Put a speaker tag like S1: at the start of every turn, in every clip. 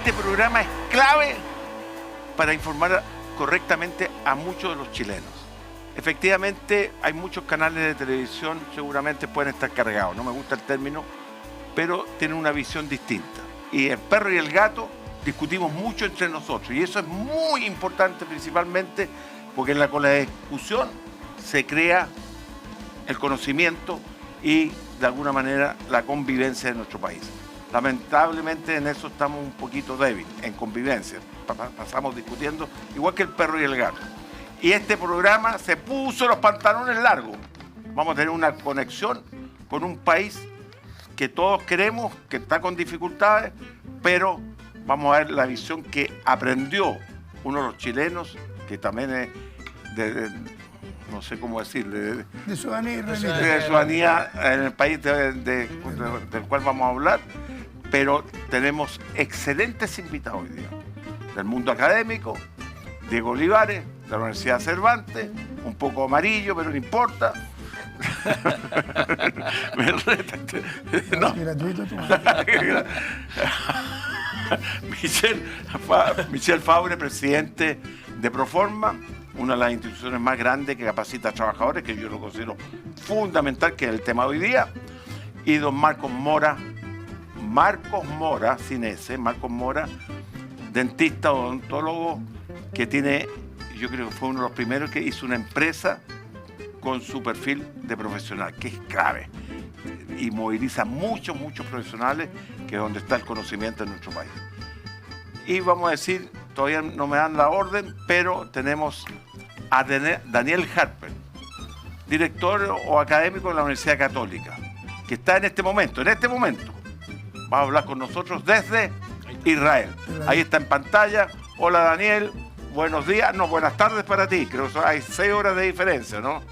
S1: este programa es clave para informar correctamente a muchos de los chilenos. Efectivamente, hay muchos canales de televisión, seguramente pueden estar cargados, no me gusta el término, pero tienen una visión distinta. Y el perro y el gato discutimos mucho entre nosotros, y eso es muy importante principalmente porque con la discusión se crea el conocimiento y de alguna manera la convivencia de nuestro país. Lamentablemente en eso estamos un poquito débiles, en convivencia. Pasamos discutiendo igual que el perro y el gato. Y este programa se puso los pantalones largos. Vamos a tener una conexión con un país que todos queremos, que está con dificultades, pero vamos a ver la visión que aprendió uno de los chilenos, que también es no sé cómo decirle,
S2: de
S1: ciudadanía en el país del cual vamos a hablar, pero tenemos excelentes invitados hoy día, del mundo académico, Diego Olivares, de la Universidad Cervantes, un poco amarillo, pero no importa. Me reta. No. Michel Faure, presidente de Proforma, una de las instituciones más grandes que capacita a trabajadores, que yo lo considero fundamental, que es el tema de hoy día. Y don Marcos Mora, sin S, Marcos Mora, dentista, odontólogo, que tiene, yo creo que fue uno de los primeros que hizo una empresa con su perfil de profesional, que es clave, y moviliza muchos profesionales, que es donde está el conocimiento en nuestro país. Y vamos a decir, todavía no me dan la orden, pero tenemos a Daniel Harper, director o académico de la Universidad Católica, que está en este momento, va a hablar con nosotros desde Israel. Ahí está en pantalla. Hola Daniel, buenos días, no, buenas tardes para ti, creo que hay 6 horas de diferencia, ¿no?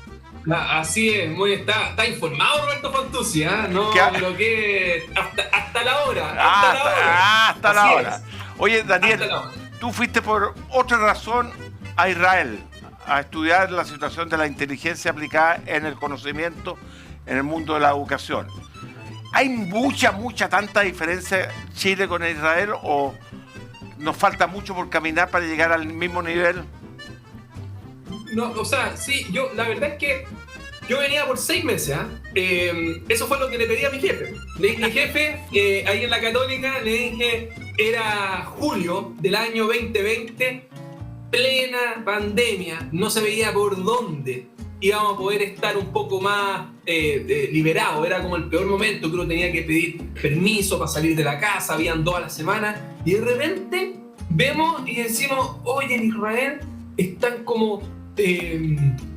S3: Así es, está informado Roberto Fantuzzi, ¿eh? No, lo que hasta la hora.
S1: Hasta la hora. Oye, Daniel, tú fuiste por otra razón a Israel, a estudiar la situación de la inteligencia aplicada en el conocimiento, en el mundo de la educación. ¿Hay tanta diferencia Chile con Israel o nos falta mucho por caminar para llegar al mismo nivel?
S3: No, o sea, sí, la verdad es que yo venía por 6 meses, eso fue lo que le pedí a mi jefe. Le dije, jefe, ahí en la Católica, le dije, era julio del año 2020, plena pandemia, no se veía por dónde íbamos a poder estar un poco más liberados. Era como el peor momento que uno tenía que pedir permiso para salir de la casa, habían 2 a la semana, y de repente vemos y decimos, oye, en Israel están como...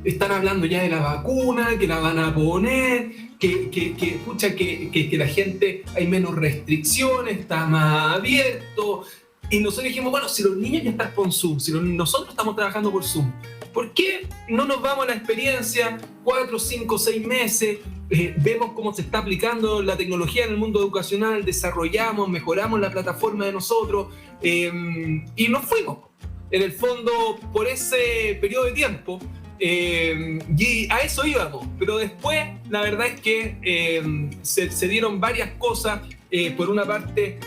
S3: están hablando ya de la vacuna, que la van a poner, que la gente, hay menos restricciones, está más abierto. Y nosotros dijimos, bueno, si los niños ya están con Zoom, si nosotros estamos trabajando por Zoom, ¿por qué no nos vamos a la experiencia 4, 5, 6 meses? Vemos cómo se está aplicando la tecnología en el mundo educacional, desarrollamos, mejoramos la plataforma de nosotros y nos fuimos. En el fondo, por ese periodo de tiempo, y a eso íbamos. Pero después, la verdad es que se dieron varias cosas. Por una parte,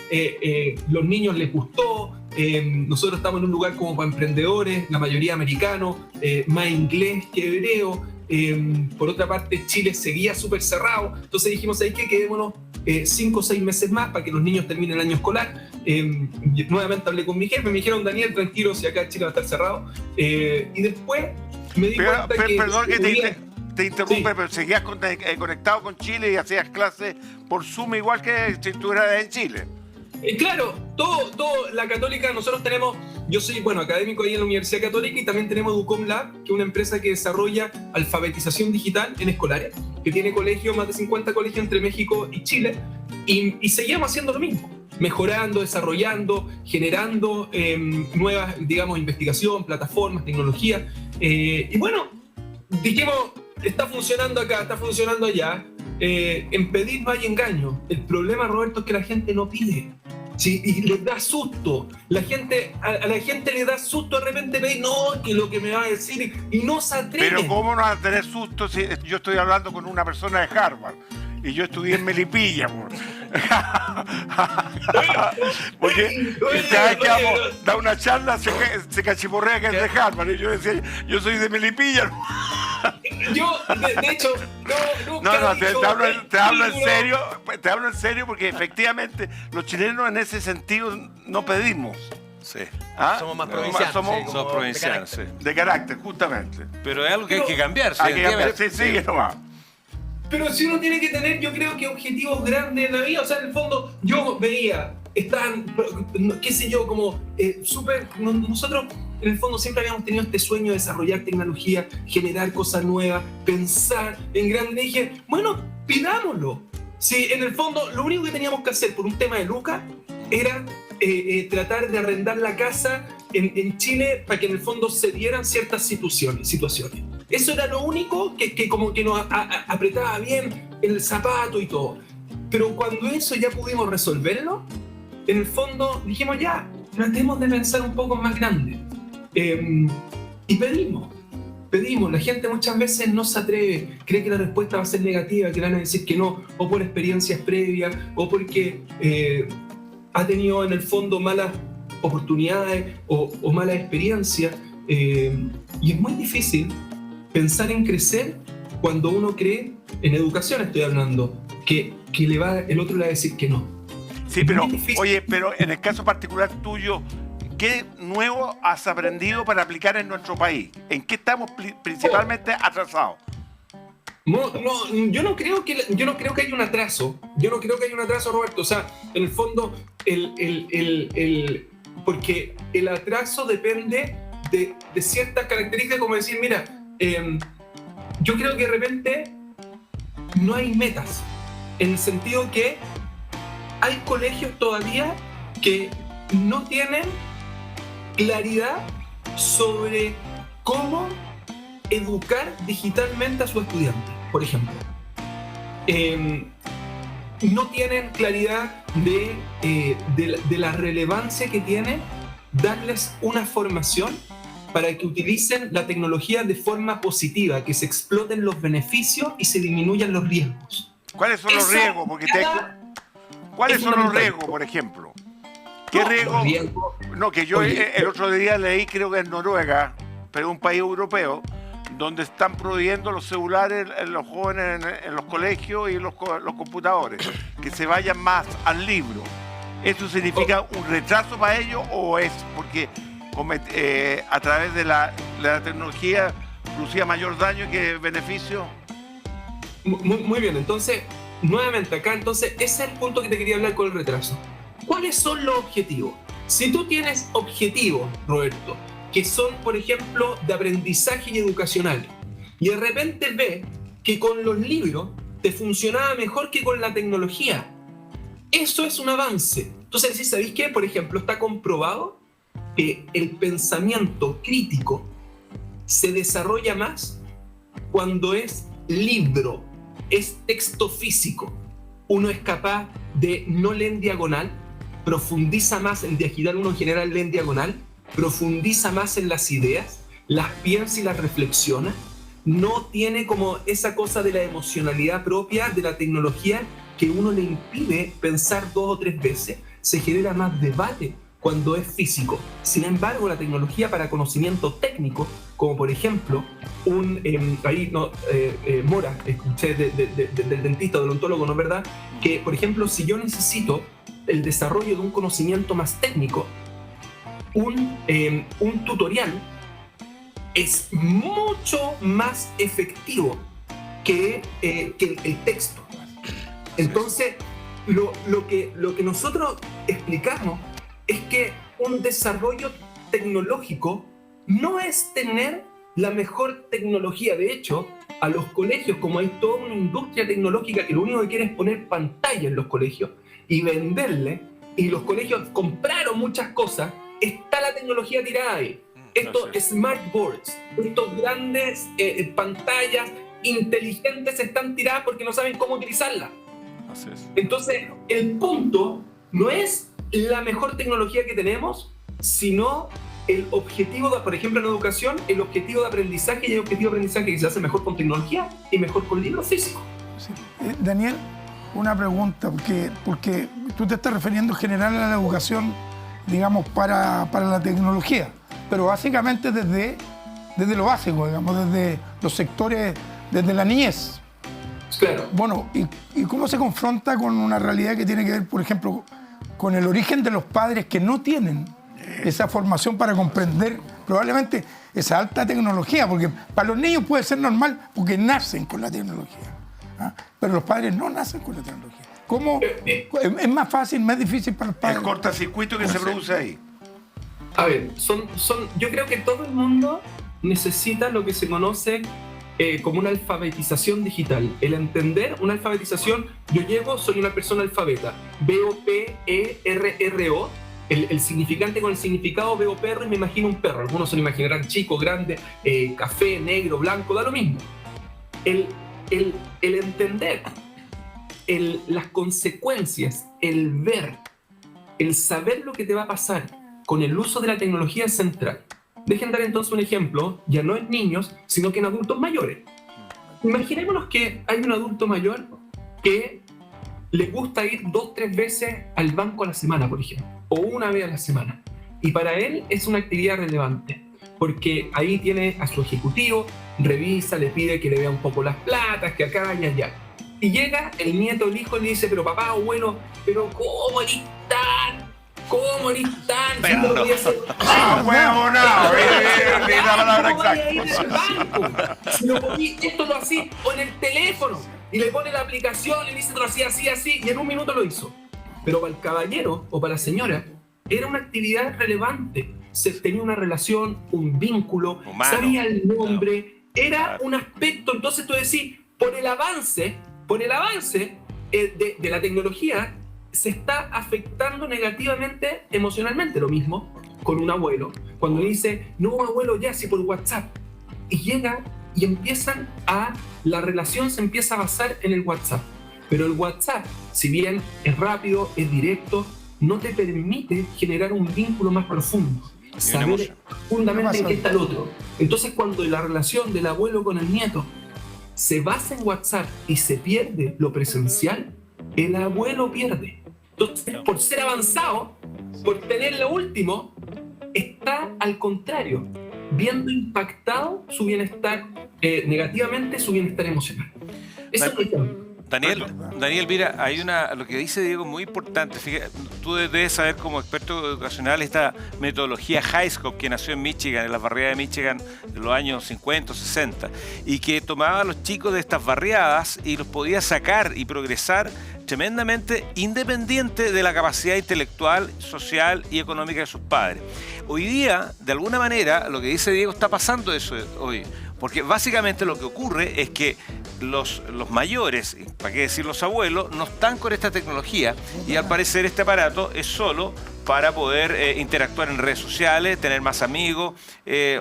S3: los niños les gustó. Nosotros estamos en un lugar como para emprendedores, la mayoría americanos, más inglés que hebreo. Por otra parte, Chile seguía súper cerrado. Entonces dijimos, ¿sabes qué? Quedémonos 5 o 6 meses más para que los niños terminen el año escolar. Nuevamente hablé con mi jefe, me dijeron, Daniel, tranquilo, si acá Chile va a estar cerrado. Y después me di cuenta que...
S1: Perdón que te interrumpe, sí. Pero seguías conectado con Chile y hacías clases por Zoom igual que si estuvieras en Chile.
S3: Claro, todo la Católica, nosotros tenemos, yo soy, académico ahí en la Universidad Católica y también tenemos Educom Lab, que es una empresa que desarrolla alfabetización digital en escolares, que tiene colegios, más de 50 colegios entre México y Chile, y seguimos haciendo lo mismo, mejorando, desarrollando, generando nuevas, investigación, plataformas, tecnología, y bueno, dijimos, está funcionando acá, está funcionando allá. En pedir no hay engaño. El problema, Roberto, es que la gente no pide. ¿Sí? Y les da susto. A la gente le da susto de repente pedir, no, que lo que me va a decir, y no se atreven.
S1: Pero ¿cómo no va a tener susto si yo estoy hablando con una persona de Harvard y yo estudié en Melipilla? Porque cada vez que vamos a dar una charla se cachiporrea que es de Harvard. Y yo decía, yo soy de Melipilla.
S3: Yo, de hecho,
S1: te hablo en serio porque efectivamente los chilenos en ese sentido no pedimos.
S2: Sí.
S1: ¿Ah?
S4: Somos más provincianos.
S1: Somos
S2: provincianos,
S1: sí. De carácter, justamente.
S2: Pero es algo que hay que cambiar.
S1: Hay que cambiar, sí, sigue nomás.
S3: Pero si uno tiene que tener, yo creo que objetivos grandes en la vida, o sea, en el fondo, yo veía, están, qué sé yo, como nosotros en el fondo siempre habíamos tenido este sueño de desarrollar tecnología, generar cosas nuevas, pensar en grande. Y dije, bueno, pidámoslo. Si en el fondo lo único que teníamos que hacer por un tema de lucas era tratar de arrendar la casa en Chile para que en el fondo se dieran ciertas situaciones. Eso era lo único que como que nos apretaba bien el zapato y todo. Pero cuando eso ya pudimos resolverlo, en el fondo dijimos ya, tratemos de pensar un poco más grande. Y pedimos. La gente muchas veces no se atreve, cree que la respuesta va a ser negativa, que le van a decir que no, o por experiencias previas, o porque ha tenido en el fondo malas oportunidades o malas experiencias. Y es muy difícil pensar en crecer cuando uno cree, en educación estoy hablando, que el otro le va a decir que no.
S1: Sí, pero, oye, pero en el caso particular tuyo, ¿qué nuevo has aprendido para aplicar en nuestro país? ¿En qué estamos principalmente atrasados?
S3: No, yo no creo que haya un atraso. Roberto. O sea, en el fondo, porque el atraso depende de ciertas características, como decir, mira, yo creo que de repente no hay metas, en el sentido que hay colegios todavía que no tienen claridad sobre cómo educar digitalmente a sus estudiantes, por ejemplo. No tienen claridad de la relevancia que tiene darles una formación para que utilicen la tecnología de forma positiva, que se exploten los beneficios y se disminuyan los riesgos.
S1: ¿Cuáles son los riesgos? ¿Cuáles son los riesgos, por ejemplo? ¿Qué riesgo? No, que yo el otro día leí, creo que en Noruega, pero un país europeo, donde están prohibiendo los celulares en los jóvenes en los colegios y los computadores, que se vayan más al libro. ¿Eso significa un retraso para ellos o es porque a través de la tecnología producía mayor daño que beneficio?
S3: Muy bien, entonces, nuevamente acá, ese es el punto que te quería hablar con el retraso. ¿Cuáles son los objetivos? Si tú tienes objetivos, Roberto, que son, por ejemplo, de aprendizaje y educacional, y de repente ves que con los libros te funcionaba mejor que con la tecnología, eso es un avance. Entonces, ¿sí sabéis qué? Por ejemplo, está comprobado que el pensamiento crítico se desarrolla más cuando es libro, es texto físico. Uno es capaz de no leer en diagonal, profundiza más en diagonal, uno en general lee en diagonal, profundiza más en las ideas, las piensa y las reflexiona, no tiene como esa cosa de la emocionalidad propia de la tecnología que uno le impide pensar 2 o 3 veces, se genera más debate cuando es físico. Sin embargo, la tecnología para conocimiento técnico, como por ejemplo, Mora, escuché del dentista, del odontólogo, ¿no es verdad? Que, por ejemplo, si yo necesito el desarrollo de un conocimiento más técnico, un tutorial es mucho más efectivo que el texto. Entonces, lo que nosotros explicamos es que un desarrollo tecnológico no es tener la mejor tecnología. De hecho, a los colegios, como hay toda una industria tecnológica que lo único que quiere es poner pantalla en los colegios y venderle, y los colegios compraron muchas cosas, está la tecnología tirada ahí. Estos smart boards, estos grandes pantallas inteligentes están tiradas porque no saben cómo utilizarlas. Entonces, el punto no es la mejor tecnología que tenemos, sino el objetivo, por ejemplo en educación, el objetivo de aprendizaje, y el objetivo de aprendizaje que se hace mejor con tecnología y mejor con libros físicos.
S5: Sí. Daniel,
S2: una pregunta, porque tú te estás refiriendo en general a la educación, digamos, para la tecnología, pero básicamente desde lo básico, digamos, desde los sectores, desde la niñez.
S3: Claro.
S2: Bueno, ¿y cómo se confronta con una realidad que tiene que ver, por ejemplo, con el origen de los padres que no tienen esa formación para comprender probablemente esa alta tecnología? Porque para los niños puede ser normal porque nacen con la tecnología, ¿ah? Pero los padres no nacen con la tecnología. ¿Cómo? ¿Es más fácil, más difícil para los padres?
S1: El cortocircuito que se produce ahí.
S3: A ver, yo creo que todo el mundo necesita lo que se conoce como una alfabetización digital. El entender una alfabetización, yo llego, soy una persona alfabeta. Veo P-E-R-R-O, el significante con el significado, veo perro y me imagino un perro. Algunos se lo imaginarán chico, grande, café, negro, blanco, da lo mismo. El entender las consecuencias, el ver, el saber lo que te va a pasar con el uso de la tecnología es central. Dejen dar entonces un ejemplo, ya no en niños, sino que en adultos mayores. Imaginémonos que hay un adulto mayor que le gusta ir 2-3 veces al banco a la semana, por ejemplo, o una vez a la semana. Y para él es una actividad relevante, porque ahí tiene a su ejecutivo, revisa, le pide que le vea un poco las platas, que acá y allá. Y llega el nieto, el hijo, y le dice, pero papá, abuelo, pero ¿cómo eres tan? ¿Cómo eres tan?
S1: Pero
S3: no voy a hacer.
S1: ¡Huevo, no! Mira la palabra
S3: ¿Cómo voy a ir
S1: exacta.
S3: al banco? Si lo podí, esto lo hacía, o en el teléfono, y le pone la aplicación, y le dice, lo hacía así, y en un minuto lo hizo. Pero para el caballero o para la señora, era una actividad relevante. Se tenía una relación, un vínculo,
S1: humano,
S3: sabía el nombre, era un aspecto. Entonces tú decís, por el avance de la tecnología, se está afectando negativamente emocionalmente. Lo mismo con un abuelo, cuando le dice, no abuelo, ya, si por WhatsApp, y llega y la relación se empieza a basar en el WhatsApp. Pero el WhatsApp, si bien es rápido, es directo, no te permite generar un vínculo más profundo, saber profundamente en qué está el otro. Entonces, cuando la relación del abuelo con el nieto se basa en WhatsApp y se pierde lo presencial, el abuelo pierde. Entonces, por ser avanzado, por tener lo último, está al contrario, viendo impactado su bienestar, negativamente su bienestar emocional. Eso es lo
S4: Daniel, mira, lo que dice Diego es muy importante. Fíjate, tú debes saber como experto educacional esta metodología Highscope que nació en Michigan, en las barriadas de Michigan de los años 50 o 60, y que tomaba a los chicos de estas barriadas y los podía sacar y progresar tremendamente independiente de la capacidad intelectual, social y económica de sus padres. Hoy día, de alguna manera, lo que dice Diego está pasando eso hoy. Porque básicamente lo que ocurre es que los mayores, para qué decir los abuelos, no están con esta tecnología y al parecer este aparato es solo para poder interactuar en redes sociales, tener más amigos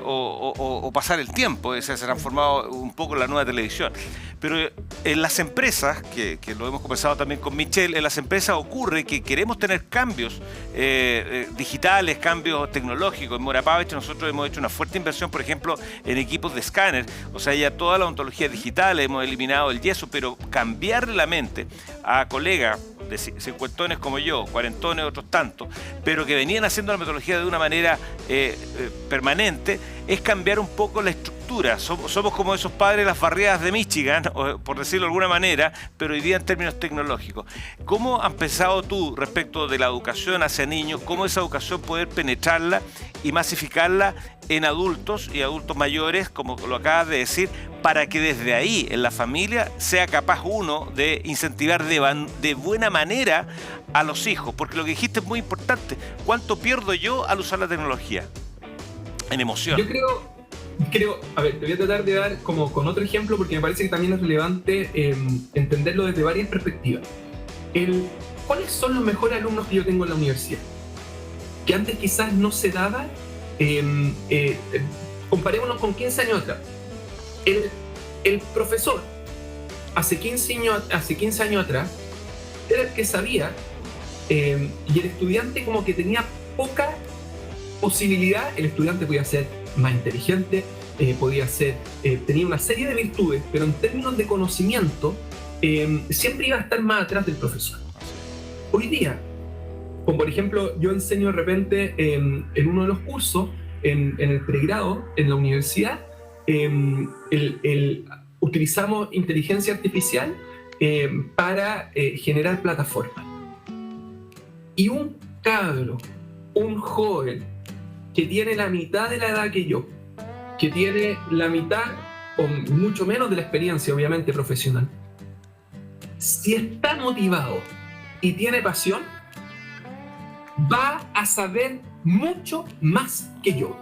S4: o pasar el tiempo. Se ha transformado un poco en la nueva televisión. Pero en las empresas, que lo hemos conversado también con Michelle, en las empresas ocurre que queremos tener cambios digitales, cambios tecnológicos. En Morapavich nosotros hemos hecho una fuerte inversión, por ejemplo, en equipos de escáner. O sea, ya toda la ontología digital, hemos eliminado el yeso, pero cambiarle la mente a colegas de cincuentones como yo, cuarentones, otros tantos, pero que venían haciendo la metodología de una manera permanente, es cambiar un poco la estructura. Somos como esos padres de las barriadas de Michigan, por decirlo de alguna manera, pero hoy día en términos tecnológicos. ¿Cómo has pensado tú respecto de la educación hacia niños, cómo esa educación poder penetrarla y masificarla en adultos y adultos mayores, como lo acabas de decir, para que desde ahí, en la familia, sea capaz uno de incentivar de buena manera a los hijos? Porque lo que dijiste es muy importante. ¿Cuánto pierdo yo al usar la tecnología? En emoción.
S3: Yo creo, a ver, te voy a tratar de dar como con otro ejemplo porque me parece que también es relevante entenderlo desde varias perspectivas. ¿Cuáles son los mejores alumnos que yo tengo en la universidad? Que antes quizás no se daba. Comparémonos con 15 años atrás. El profesor hace 15 años atrás era el que sabía y el estudiante como que tenía poca posibilidad. El estudiante podía ser más inteligente, tenía una serie de virtudes, pero en términos de conocimiento siempre iba a estar más atrás del profesor. Hoy día, como por ejemplo, yo enseño de repente en uno de los cursos, en el pregrado, en la universidad, utilizamos inteligencia artificial para generar plataformas. Y un cabro, un joven, que tiene la mitad de la edad que yo, que tiene la mitad o mucho menos de la experiencia, obviamente, profesional, si está motivado y tiene pasión, va a saber mucho más que yo.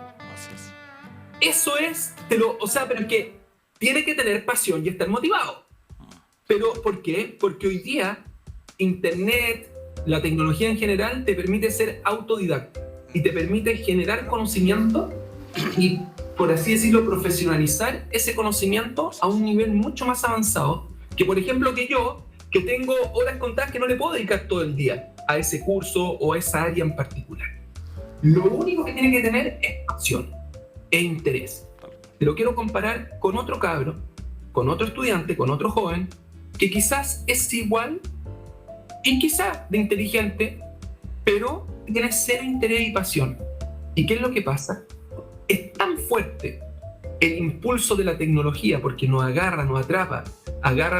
S3: Eso es, pero es que tiene que tener pasión y estar motivado. ¿Pero por qué? Porque hoy día Internet, la tecnología en general, te permite ser autodidacta y te permite generar conocimiento y, por así decirlo, profesionalizar ese conocimiento a un nivel mucho más avanzado que, por ejemplo, que yo, que tengo horas contadas que no le puedo dedicar todo el día a ese curso o a esa área en particular. Lo único que tiene que tener es pasión e interés. Te lo quiero comparar con otro cabro, con otro estudiante, con otro joven, que quizás es igual y quizás de inteligente, pero tiene cero interés y pasión. ¿Y qué es lo que pasa? Es tan fuerte el impulso de la tecnología, porque nos agarra, nos atrapa.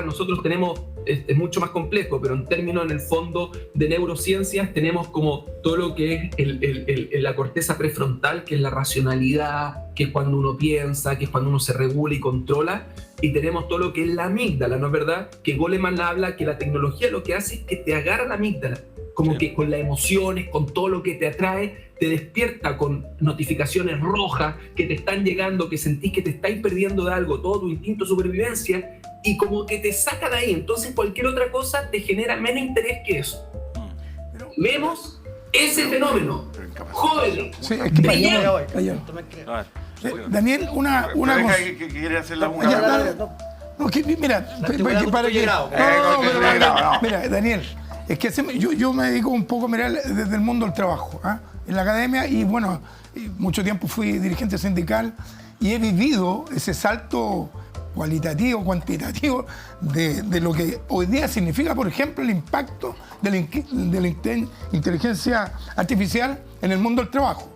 S3: Nosotros tenemos, es mucho más complejo, pero en términos, en el fondo de neurociencias, tenemos como todo lo que es la corteza prefrontal, que es la racionalidad, que es cuando uno piensa, que es cuando uno se regula y controla, y tenemos todo lo que es la amígdala, ¿no es verdad? Que Goleman habla que la tecnología lo que hace es que te agarra la amígdala, como que con las emociones, con todo lo que te atrae, te despierta con notificaciones rojas que te están llegando, que sentís que te estáis perdiendo de algo, todo tu instinto de supervivencia, y como que te saca de ahí. Entonces cualquier otra cosa te genera menos interés que eso. Vemos ese fenómeno. Joven.
S2: Sí, es que Daniel, una cosa.
S1: Que quiere hacer la
S2: No, mira, para que... Mira, Daniel, es que yo me dedico un poco, mira, desde el mundo del trabajo, en la academia, y bueno, mucho tiempo fui dirigente sindical y he vivido ese salto cualitativo, cuantitativo de lo que hoy día significa, por ejemplo, el impacto de la inteligencia artificial en el mundo del trabajo.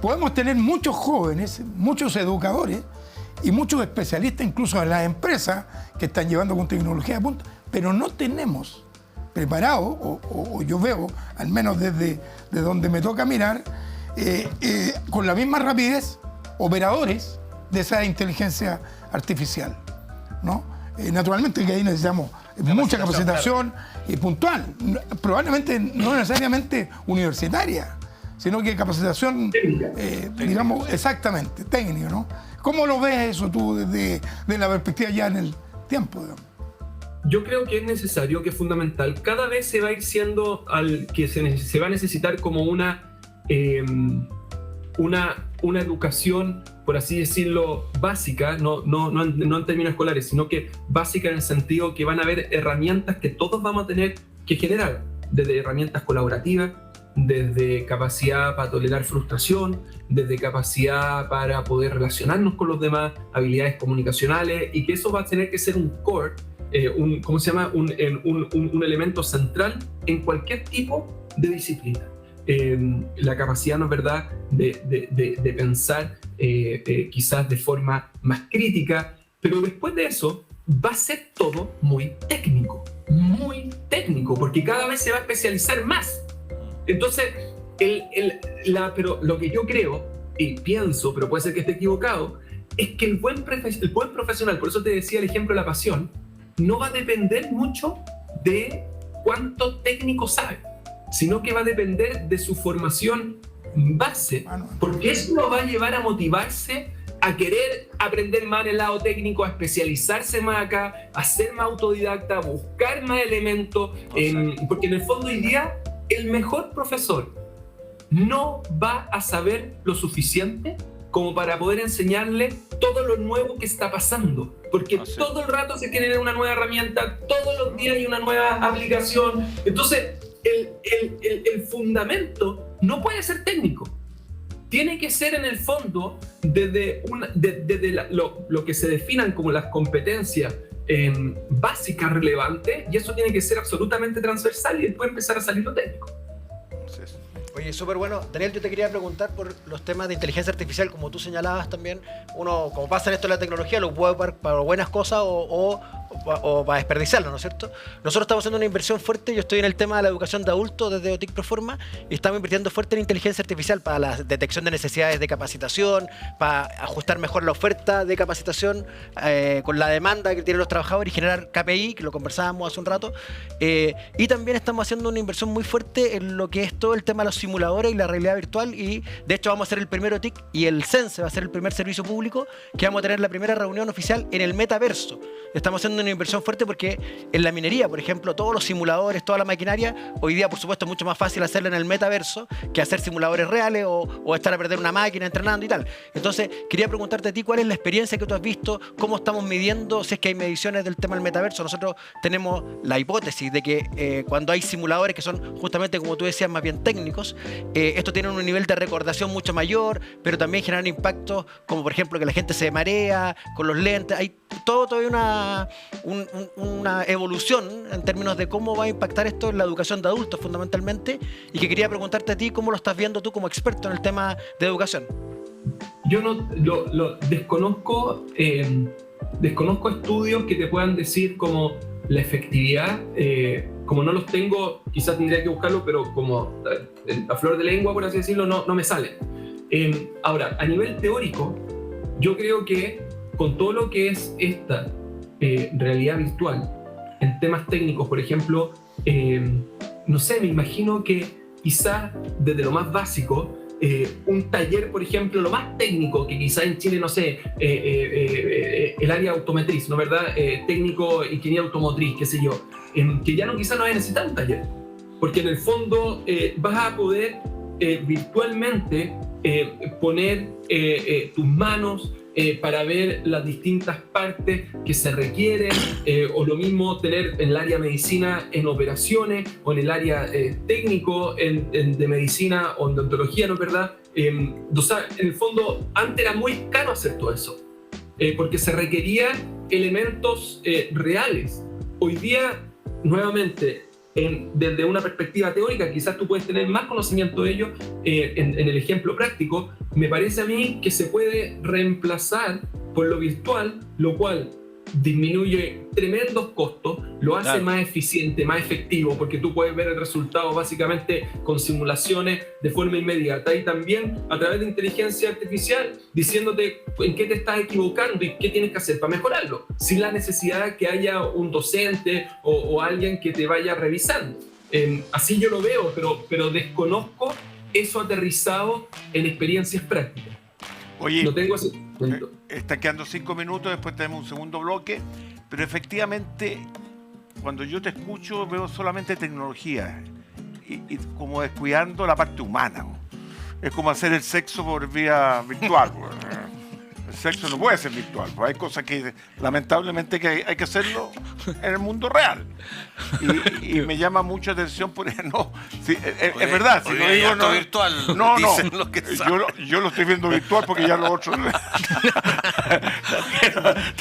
S2: Podemos tener muchos jóvenes, muchos educadores y muchos especialistas, incluso en las empresas, que están llevando con tecnología de punta, pero no tenemos preparado, o yo veo, al menos desde donde me toca mirar, con la misma rapidez, operadores de esa inteligencia artificial, ¿no? Naturalmente que ahí necesitamos mucha capacitación puntual, probablemente no necesariamente universitaria, sino que capacitación, digamos, exactamente, técnica, ¿no? ¿Cómo lo ves eso tú desde la perspectiva ya en el tiempo, digamos?
S3: Yo creo que es necesario, que es fundamental. Cada vez se va a ir siendo que se va a necesitar como una educación, por así decirlo, básica, no en términos escolares, sino que básica en el sentido que van a haber herramientas que todos vamos a tener que generar, desde herramientas colaborativas, desde capacidad para tolerar frustración, desde capacidad para poder relacionarnos con los demás, habilidades comunicacionales, y que eso va a tener que ser un core, un elemento central en cualquier tipo de disciplina. La capacidad, ¿no es verdad?, de pensar quizás de forma más crítica, pero después de eso va a ser todo muy técnico, porque cada vez se va a especializar más. Entonces, pero lo que yo creo y pienso, pero puede ser que esté equivocado, es que el buen profesional, por eso te decía el ejemplo de la pasión, no va a depender mucho de cuánto técnico sabe, sino que va a depender de su formación base, porque eso lo va a llevar a motivarse, a querer aprender más en el lado técnico, a especializarse más acá, a ser más autodidacta, a buscar más elementos, porque en el fondo hoy día el mejor profesor no va a saber lo suficiente como para poder enseñarle todo lo nuevo que está pasando, porque todo el rato se genera una nueva herramienta, todos los días hay una nueva aplicación. Entonces el fundamento no puede ser técnico, tiene que ser en el fondo desde lo que se definan como las competencias básica, relevante, y eso tiene que ser absolutamente transversal y después empezar a salir lo técnico.
S5: Oye, súper bueno. Daniel, yo te quería preguntar por los temas de inteligencia artificial, como tú señalabas también. Uno, como pasa en esto de la tecnología, lo puede ocupar para buenas cosas o para desperdiciarlo, ¿no es cierto? Nosotros estamos haciendo una inversión fuerte. Yo estoy en el tema de la educación de adultos desde OTIC Proforma y estamos invirtiendo fuerte en inteligencia artificial para la detección de necesidades de capacitación, para ajustar mejor la oferta de capacitación con la demanda que tienen los trabajadores y generar KPI, que lo conversábamos hace un rato. Y también estamos haciendo una inversión muy fuerte en lo que es todo el tema de los simuladores y la realidad virtual, y de hecho vamos a ser el primer OTIC y el CENSE va a ser el primer servicio público que vamos a tener la primera reunión oficial en el metaverso. Estamos haciendo una inversión fuerte porque en la minería, por ejemplo, todos los simuladores, toda la maquinaria, hoy día por supuesto es mucho más fácil hacerlo en el metaverso que hacer simuladores reales o estar a perder una máquina entrenando y tal. Entonces quería preguntarte a ti cuál es la experiencia que tú has visto, cómo estamos midiendo, si es que hay mediciones del tema del metaverso. Nosotros tenemos la hipótesis de que cuando hay simuladores que son justamente, como tú decías, más bien técnicos, estos tienen un nivel de recordación mucho mayor, pero también generan impactos como por ejemplo que la gente se marea con los lentes. Hay todavía una evolución en términos de cómo va a impactar esto en la educación de adultos fundamentalmente, y que quería preguntarte a ti cómo lo estás viendo tú como experto en el tema de educación.
S3: Yo no lo desconozco, desconozco estudios que te puedan decir como la efectividad, como no los tengo, quizás tendría que buscarlo, pero como a flor de lengua, por así decirlo, no me sale. Ahora, a nivel teórico, yo creo que con todo lo que es esta realidad virtual, en temas técnicos, por ejemplo, no sé, me imagino que quizás desde lo más básico, un taller, por ejemplo, lo más técnico, que quizás en Chile, no sé, el área automotriz, ¿no verdad? Técnico, ingeniería automotriz, qué sé yo, que ya quizás no vas a necesitar un taller, porque en el fondo vas a poder virtualmente poner tus manos para ver las distintas partes que se requieren, o lo mismo tener en el área de medicina en operaciones, o en el área técnico de medicina o en odontología, ¿no es verdad? O sea, en el fondo, antes era muy caro hacer todo eso, porque se requerían elementos reales. Hoy día, nuevamente, desde una perspectiva teórica, quizás tú puedes tener más conocimiento de ello en el ejemplo práctico. Me parece a mí que se puede reemplazar por lo virtual, lo cual disminuye tremendos costos, lo hace
S4: Claro.
S3: más eficiente, más efectivo, porque tú puedes ver el resultado básicamente con simulaciones de forma inmediata, y también a través de inteligencia artificial diciéndote en qué te estás equivocando y qué tienes que hacer para mejorarlo, sin la necesidad de que haya un docente o alguien que te vaya revisando. Así yo lo veo, pero desconozco eso aterrizado en experiencias prácticas.
S1: Oye,
S3: No tengo ese...
S1: están quedando 5 minutos, después tenemos un segundo bloque, pero efectivamente, cuando yo te escucho, veo solamente tecnología y como descuidando la parte humana, ¿no? Es como hacer el sexo por vía virtual. El sexo no puede ser virtual, pues hay cosas que lamentablemente que hay que hacerlo en el mundo real. Y me llama mucha atención por no, sí, es verdad, si lo digo no
S4: virtual,
S1: no,
S4: dicen los que saben.
S1: yo lo estoy viendo virtual porque ya lo otro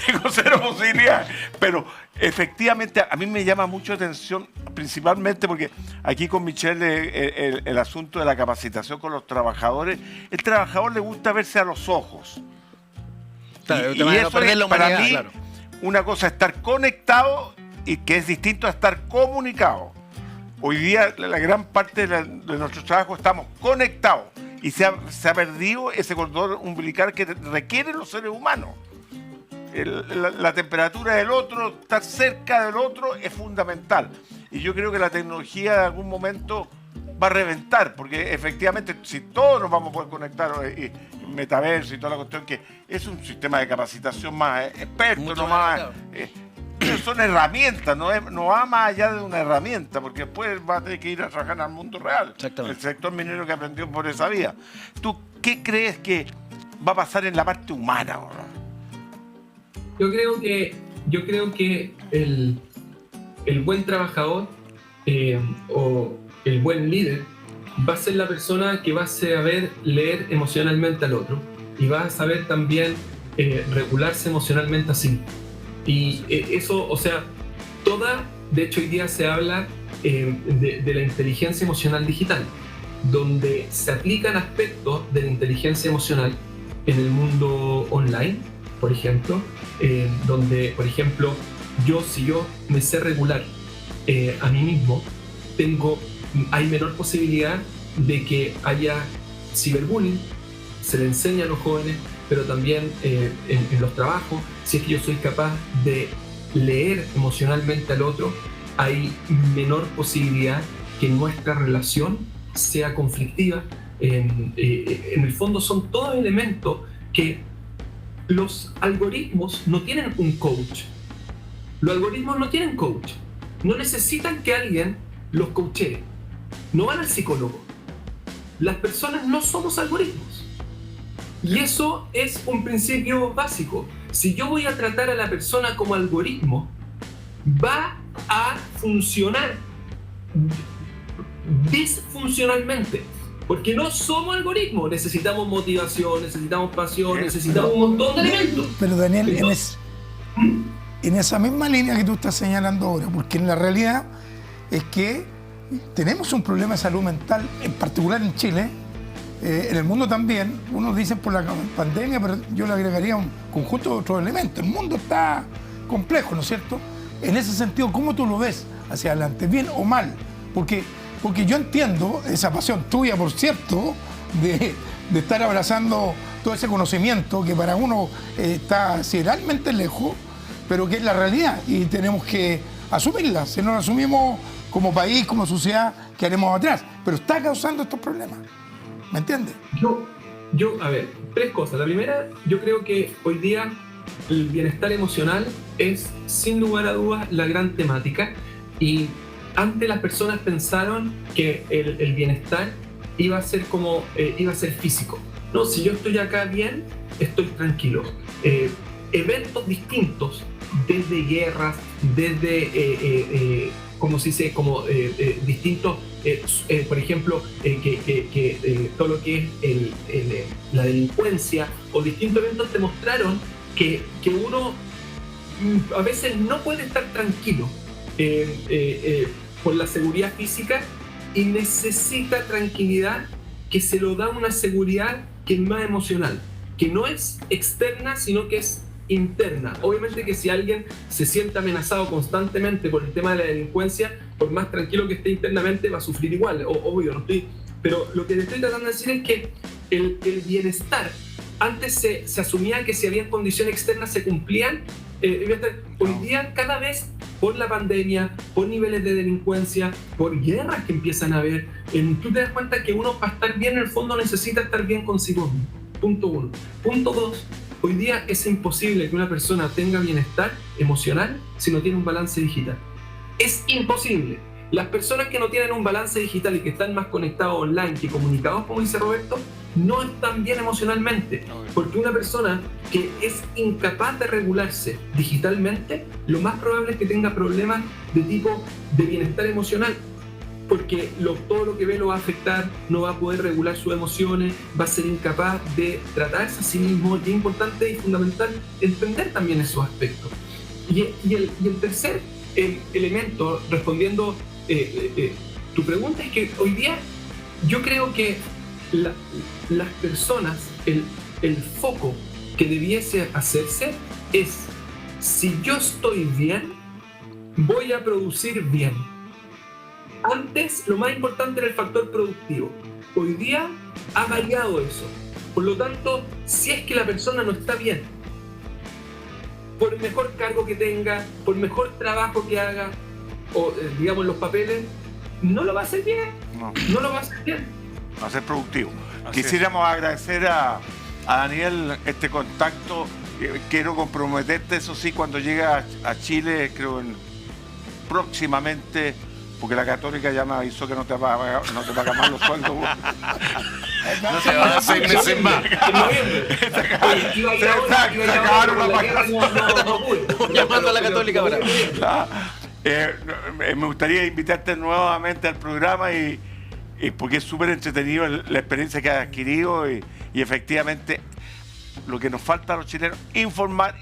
S1: tengo cero posibilidades, pero efectivamente a mí me llama mucho atención, principalmente porque aquí con Michelle el asunto de la capacitación con los trabajadores. El trabajador le gusta verse a los ojos.
S5: Claro,
S1: Y eso
S5: perder
S1: es,
S5: la
S1: para
S5: humanidad,
S1: mí,
S5: claro.
S1: una cosa es estar conectado, y que es distinto a estar comunicado. Hoy día la gran parte de nuestro trabajo estamos conectados, y se ha perdido ese cordón umbilical que requieren los seres humanos. La temperatura del otro, estar cerca del otro es fundamental. Y yo creo que la tecnología en algún momento va a reventar, porque efectivamente si todos nos vamos a poder conectar, y metaverso y toda la cuestión, que es un sistema de capacitación más experto,
S5: Mucho
S1: no
S5: más,
S1: más... son herramientas, no va más allá de una herramienta, porque después va a tener que ir a trabajar al mundo real.
S5: Exactamente.
S1: El sector minero que aprendió por esa vía. ¿Tú qué crees que va a pasar en la parte humana ahora?
S3: Yo creo que el buen trabajador o el buen líder va a ser la persona que va a saber leer emocionalmente al otro, y va a saber también regularse emocionalmente a sí. Y eso, o sea, de hecho hoy día se habla de la inteligencia emocional digital, donde se aplican aspectos de la inteligencia emocional en el mundo online, por ejemplo, donde, por ejemplo, si yo me sé regular a mí mismo, hay menor posibilidad de que haya ciberbullying. Se le enseña a los jóvenes, pero también en los trabajos, si es que yo soy capaz de leer emocionalmente al otro, hay menor posibilidad que nuestra relación sea conflictiva. En el fondo son todos elementos que los algoritmos no tienen un coach. Los algoritmos no tienen coach. No necesitan que alguien los coachee. No van al psicólogo. Las personas no somos algoritmos. Y eso es un principio básico. Si yo voy a tratar a la persona como algoritmo, va a funcionar disfuncionalmente. Porque no somos algoritmos. Necesitamos motivación, necesitamos pasión, necesitamos un montón de elementos.
S2: Pero Daniel, en esa misma línea que tú estás señalando ahora, porque en la realidad es que tenemos un problema de salud mental, en particular en Chile, en el mundo también. Unos dicen por la pandemia, pero yo le agregaría un conjunto de otros elementos. El mundo está complejo, ¿no es cierto? En ese sentido, ¿cómo tú lo ves hacia adelante? ¿Bien o mal? Porque yo entiendo esa pasión tuya, por cierto, de estar abrazando todo ese conocimiento que para uno está realmente lejos, pero que es la realidad y tenemos que asumirla. Si no la asumimos como país, como sociedad, quedaremos atrás. Pero está causando estos problemas. ¿Me entiendes?
S3: A ver, tres cosas. La primera, yo creo que hoy día el bienestar emocional es, sin lugar a dudas, la gran temática. Y antes las personas pensaron que el bienestar iba a ser físico. No, si yo estoy acá bien, estoy tranquilo. Eventos distintos, desde guerras, desde distintos, por ejemplo, todo lo que es la delincuencia o distintos eventos te mostraron que uno a veces no puede estar tranquilo por la seguridad física y necesita tranquilidad que se lo da una seguridad que es más emocional, que no es externa, sino que es interna. Obviamente que si alguien se siente amenazado constantemente por el tema de la delincuencia, por más tranquilo que esté internamente, va a sufrir igual, obvio, no estoy... Pero lo que te estoy tratando de decir es que el bienestar, antes se asumía que si había condiciones externas se cumplían. Hoy día, cada vez, por la pandemia, por niveles de delincuencia, por guerras que empiezan a haber, tú te das cuenta que uno, para estar bien, en el fondo necesita estar bien consigo mismo. Punto uno. Punto dos, hoy día es imposible que una persona tenga bienestar emocional si no tiene un balance digital. Es imposible. Las personas que no tienen un balance digital y que están más conectados online que comunicados, como dice Roberto, no están bien emocionalmente. Porque una persona que es incapaz de regularse digitalmente, lo más probable es que tenga problemas de tipo de bienestar emocional. Porque todo lo que ve lo va a afectar, no va a poder regular sus emociones, va a ser incapaz de tratarse a sí mismo. Y es importante y fundamental entender también esos aspectos. Y el tercer elemento, respondiendo tu pregunta, es que hoy día yo creo que las personas, el foco que debiese hacerse es: si yo estoy bien, voy a producir bien. Antes lo más importante era el factor productivo. Hoy día ha variado eso. Por lo tanto, si es que la persona no está bien, por el mejor cargo que tenga, por el mejor trabajo que haga, o digamos los papeles, no lo va a hacer bien. No lo va a hacer bien.
S1: Va a ser productivo.
S4: Así
S1: Quisiéramos agradecer a Daniel este contacto. Quiero comprometerte, eso sí, cuando llegue a Chile, creo próximamente, porque la Católica ya me avisó que no te paga más los sueldos.
S4: No se van a 6 meses más.
S3: En noviembre.
S1: Se acabaron las vacaciones.
S5: Llamando a la Católica ahora.
S1: Me gustaría invitarte nuevamente al programa y porque es súper entretenido la experiencia que has adquirido y efectivamente lo que nos falta a los chilenos, informar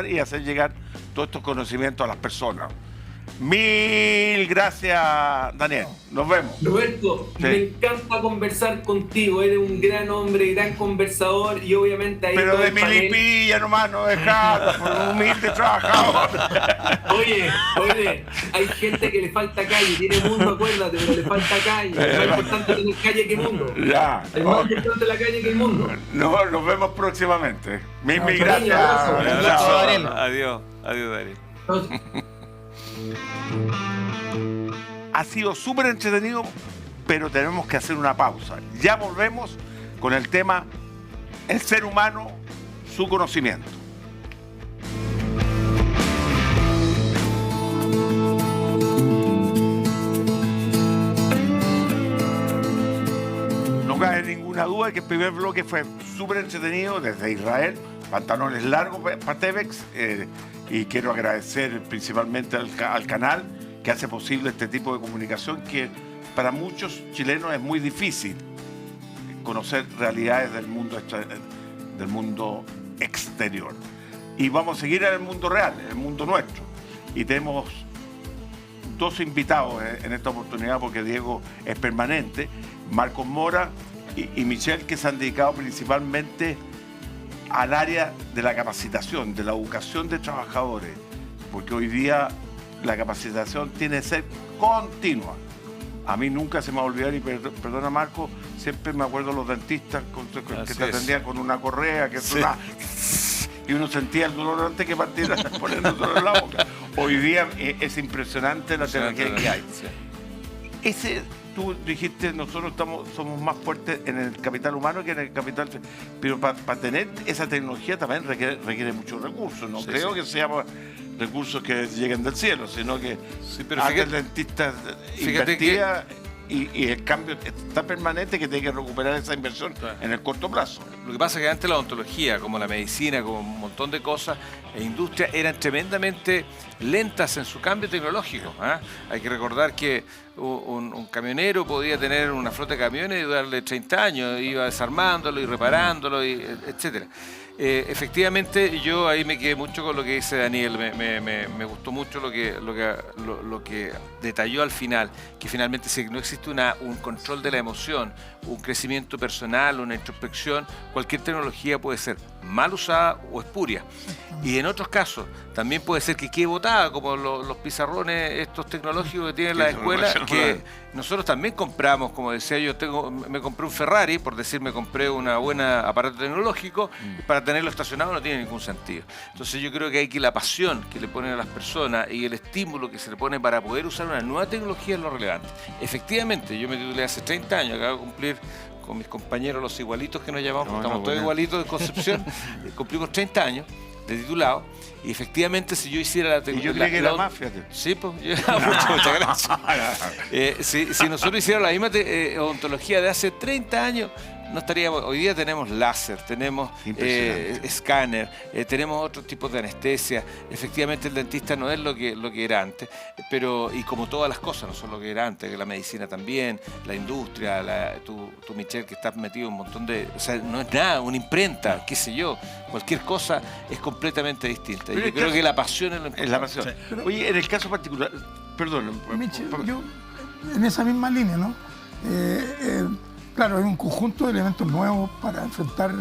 S1: y hacer llegar todos estos conocimientos a las personas. Mil gracias, Daniel. Nos vemos.
S3: Roberto,
S1: Sí.
S3: me encanta conversar contigo. Eres un gran hombre, gran conversador y obviamente ahí
S1: Pero
S3: todo
S1: de
S3: el panel-
S1: milipilla nomás, no dejás, por un humilde trabajador.
S3: Oye, hay gente que le falta calle, tiene mundo, acuérdate, pero le falta calle. Es más importante tener calle que mundo.
S1: Ya,
S3: Es más
S1: ok.
S3: importante la calle que el mundo.
S1: No, nos vemos próximamente. Mil
S3: Chao,
S1: gracias.
S3: abrazo.
S4: Un
S1: Chao.
S4: abrazo,
S5: Daniel.
S4: Adiós, Daniel.
S1: Ha sido súper entretenido, pero tenemos que hacer una pausa. Ya volvemos con el tema el ser humano, su conocimiento. No cabe ninguna duda que el primer bloque fue súper entretenido desde Israel, pantalones largos para Tevex, y quiero agradecer principalmente al canal que hace posible este tipo de comunicación que para muchos chilenos es muy difícil conocer realidades del mundo exterior. Y vamos a seguir en el mundo real, en el mundo nuestro. Y tenemos dos invitados en esta oportunidad porque Diego es permanente, Marcos Mora y Michelle, que se han dedicado principalmente al área de la capacitación, de la educación de trabajadores, porque hoy día la capacitación tiene que ser continua. A mí nunca se me va a olvidar, y perdona Marco, siempre me acuerdo de los dentistas que
S4: Así
S1: te
S4: es.
S1: atendían con una correa que
S4: Sí.
S1: sonaba, y uno sentía el dolor antes que partiera poniendo el dolor en la boca. Hoy día es impresionante la tecnología que hay.
S4: Sí.
S1: Tú dijiste, nosotros somos más fuertes en el capital humano que en el capital... Pero para tener esa tecnología también requiere muchos recursos. No
S4: Sí,
S1: creo
S4: sí.
S1: que seamos recursos que lleguen del cielo, sino que
S4: Sí, pero
S1: antes
S4: fíjate-
S1: el dentista
S4: fíjate
S1: invertía y el cambio está permanente, que tiene que recuperar esa inversión
S4: Claro.
S1: en el corto plazo.
S4: Lo que pasa es que antes la odontología, como la medicina, como un montón de cosas, e industria eran tremendamente lentas en su cambio tecnológico. ¿Ah? Hay que recordar que un camionero podía tener una flota de camiones y durarle 30 años, iba desarmándolo y reparándolo, etcétera. Efectivamente, yo ahí me quedé mucho con lo que dice Daniel. Me gustó mucho lo que detalló al final, que finalmente si no existe un control de la emoción, un crecimiento personal, una introspección, cualquier tecnología puede ser mal usada o espuria. Y en otros casos también puede ser que quede botada, como los pizarrones estos tecnológicos que tienen las escuelas, que nosotros también compramos, como decía yo, me compré un Ferrari, por decir, me compré una buena aparato tecnológico, para tenerlo estacionado no tiene ningún sentido. Entonces yo creo que hay que la pasión que le ponen a las personas y el estímulo que se le pone para poder usar una nueva tecnología es lo relevante. Efectivamente, yo me titulé hace 30 años, acabo de cumplir con mis compañeros los igualitos que nos llamamos,
S1: No,
S4: estamos
S1: no,
S4: todos
S1: bueno.
S4: igualitos de Concepción, cumplimos 30 años de titulado, y efectivamente si yo hiciera la
S1: Y yo
S4: tecnología...
S1: creí que era más, fíjate.
S4: Sí, pues, muchas gracias. Si nosotros hiciéramos la misma odontología de hace 30 años, no estaríamos... Hoy día tenemos láser, tenemos
S1: Impresionante.
S4: escáner, tenemos otros tipos de anestesia. Efectivamente el dentista no es lo que era antes, pero y como todas las cosas, no son lo que era antes, que la medicina también, la industria, tú Michelle, que estás metido en un montón de... O sea, no es nada, una imprenta, qué sé yo, cualquier cosa es completamente distinta. Y
S1: Pero
S4: yo
S1: el
S4: creo
S1: caso-
S4: que la pasión es lo importante.
S1: Es la pasión.
S2: Pero-
S1: Oye, en el caso particular, perdón.
S2: Michel, yo, en esa misma línea, ¿no? Claro, hay un conjunto de elementos nuevos para enfrentar,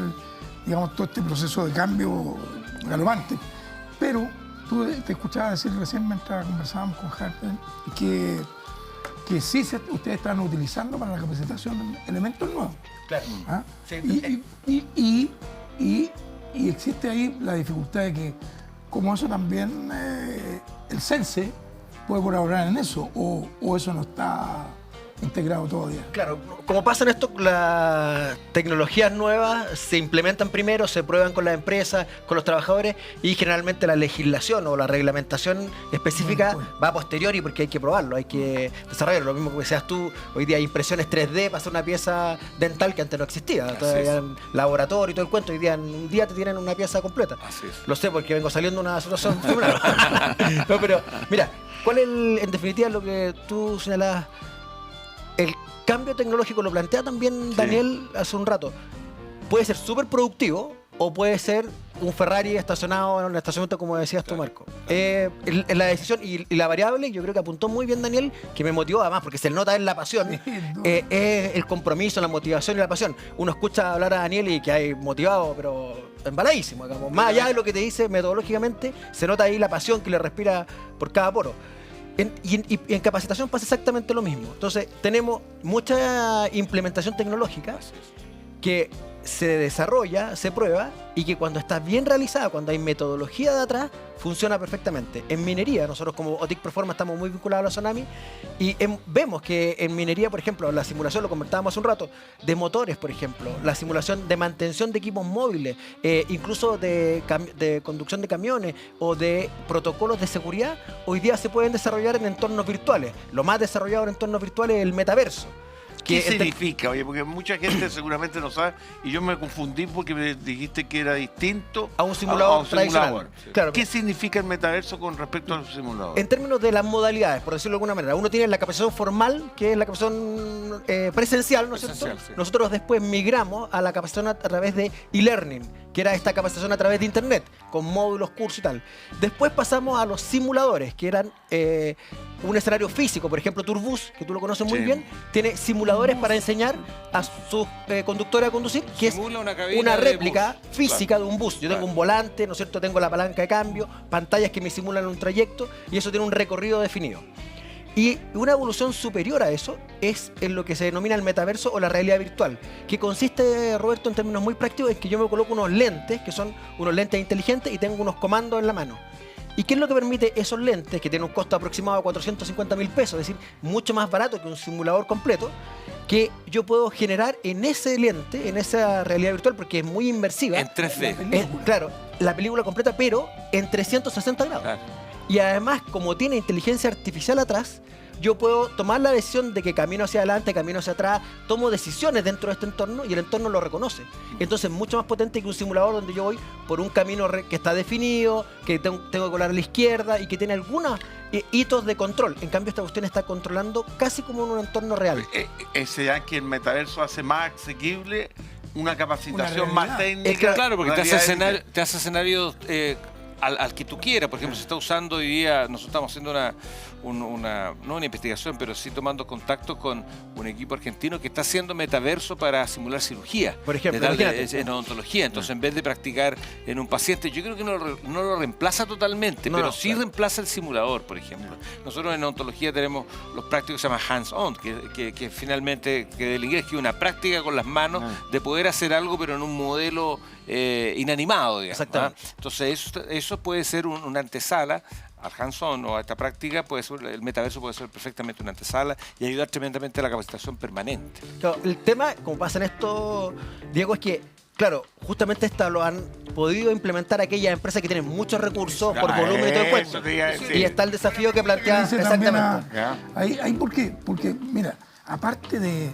S2: digamos, todo este proceso de cambio galopante. Pero tú te escuchabas decir recién mientras conversábamos con Harper que sí ustedes están utilizando para la capacitación elementos nuevos.
S5: Claro.
S2: ¿Ah?
S5: Sí.
S2: Y existe ahí la dificultad de que, como eso también, el CENSE puede colaborar en eso, o eso no está integrado todavía.
S5: Claro, como pasa en esto, las tecnologías nuevas se implementan primero, se prueban con las empresas, con los trabajadores, y generalmente la legislación o la reglamentación específica
S2: Bueno,
S5: va a posteriori porque hay que probarlo, hay que desarrollarlo. Lo mismo que decías tú, hoy día hay impresiones 3D para hacer una pieza dental que antes no existía. Todavía en laboratorio y todo el cuento, hoy día en un día te tienen una pieza completa.
S4: Así es.
S5: Lo sé porque vengo saliendo de una situación similar. No, pero mira, ¿cuál es en definitiva lo que tú señalabas? El cambio tecnológico lo plantea también Daniel hace un rato. Puede ser súper productivo, o puede ser un Ferrari estacionado en un estacionamiento, como decías tú, Marco. La decisión y la variable, yo creo que apuntó muy bien Daniel, que me motivó además, porque se nota en la pasión, es el compromiso, la motivación y la pasión. Uno escucha hablar a Daniel y que hay motivado, pero embaladísimo, digamos. Más allá de lo que te dice metodológicamente, se nota ahí la pasión que le respira por cada poro. Y en capacitación pasa exactamente lo mismo. Entonces, tenemos mucha implementación tecnológica que se desarrolla, se prueba, y que cuando está bien realizada, cuando hay metodología de atrás, funciona perfectamente. En minería, nosotros como OTIC Performance estamos muy vinculados a la Tsunami, y vemos que en minería, por ejemplo, la simulación, lo comentábamos hace un rato, de motores, por ejemplo, la simulación de mantención de equipos móviles, incluso de conducción de camiones o de protocolos de seguridad, hoy día se pueden desarrollar en entornos virtuales. Lo más desarrollado en entornos virtuales es el metaverso.
S1: ¿Qué significa? Oye, porque mucha gente seguramente no sabe, y yo me confundí porque me dijiste que era distinto
S5: a un simulador tradicional.
S1: Sí.
S5: Claro.
S1: ¿Qué significa el metaverso con respecto a los simuladores?
S5: En términos de las modalidades, por decirlo de alguna manera, uno tiene la capacitación formal, que es la capacitación presencial, ¿no es cierto?
S4: Sí.
S5: Nosotros después migramos a la capacitación a través de e-learning, que era esta capacitación a través de internet, con módulos, cursos y tal. Después pasamos a los simuladores, que eran un escenario físico. Por ejemplo, Turbus, que tú lo conoces muy bien, tiene simuladores para enseñar a sus conductores a conducir, que es una réplica física de un bus. Yo tengo un volante, ¿no es cierto? Tengo la palanca de cambio, pantallas que me simulan un trayecto, y eso tiene un recorrido definido. Y una evolución superior a eso es en lo que se denomina el metaverso o la realidad virtual, que consiste, Roberto, en términos muy prácticos, en que yo me coloco unos lentes, que son unos lentes inteligentes, y tengo unos comandos en la mano. ¿Y qué es lo que permite esos lentes, que tienen un costo aproximado de 450.000 pesos, es decir, mucho más barato que un simulador completo, que yo puedo generar en ese lente, en esa realidad virtual, porque es muy inmersiva?
S4: En 3D.
S5: Claro, la película completa, pero en 360 grados.
S4: Claro.
S5: Y además, como tiene inteligencia artificial atrás, yo puedo tomar la decisión de que camino hacia adelante, camino hacia atrás, tomo decisiones dentro de este entorno y el entorno lo reconoce. Entonces, mucho más potente que un simulador donde yo voy por un camino que está definido, que tengo que colar a la izquierda y que tiene algunos hitos de control. En cambio, esta cuestión está controlando casi como en un entorno real.
S1: Ese ya que el metaverso hace más asequible una capacitación
S2: Una
S1: más
S2: realidad.
S1: técnica.
S4: Claro, porque
S1: una realidad
S4: te hace escenarios al que tú quieras. Por ejemplo, se está usando hoy día, nosotros estamos haciendo no una investigación, pero sí tomando contacto con un equipo argentino que está haciendo metaverso para simular cirugía.
S5: Por ejemplo,
S4: en odontología. Entonces, en vez de practicar en un paciente, yo creo que no lo reemplaza totalmente, pero sí reemplaza el simulador, por ejemplo. Todos en odontología tenemos los prácticos que se llaman hands-on, que finalmente, que del inglés, que es una práctica con las manos de poder hacer algo, pero en un modelo inanimado, digamos.
S5: Exactamente.
S4: Entonces, eso puede ser una antesala al hands-on o a esta práctica. El metaverso puede ser perfectamente una antesala y ayudar tremendamente a la capacitación permanente.
S5: Claro, el tema, como pasa en esto, Diego, es que, claro, justamente esta lo han podido implementar aquellas empresas que tienen muchos recursos por volumen y todo el cuento. Y está el desafío que plantea exactamente.
S2: Ahí, ¿por qué? Porque, mira, aparte de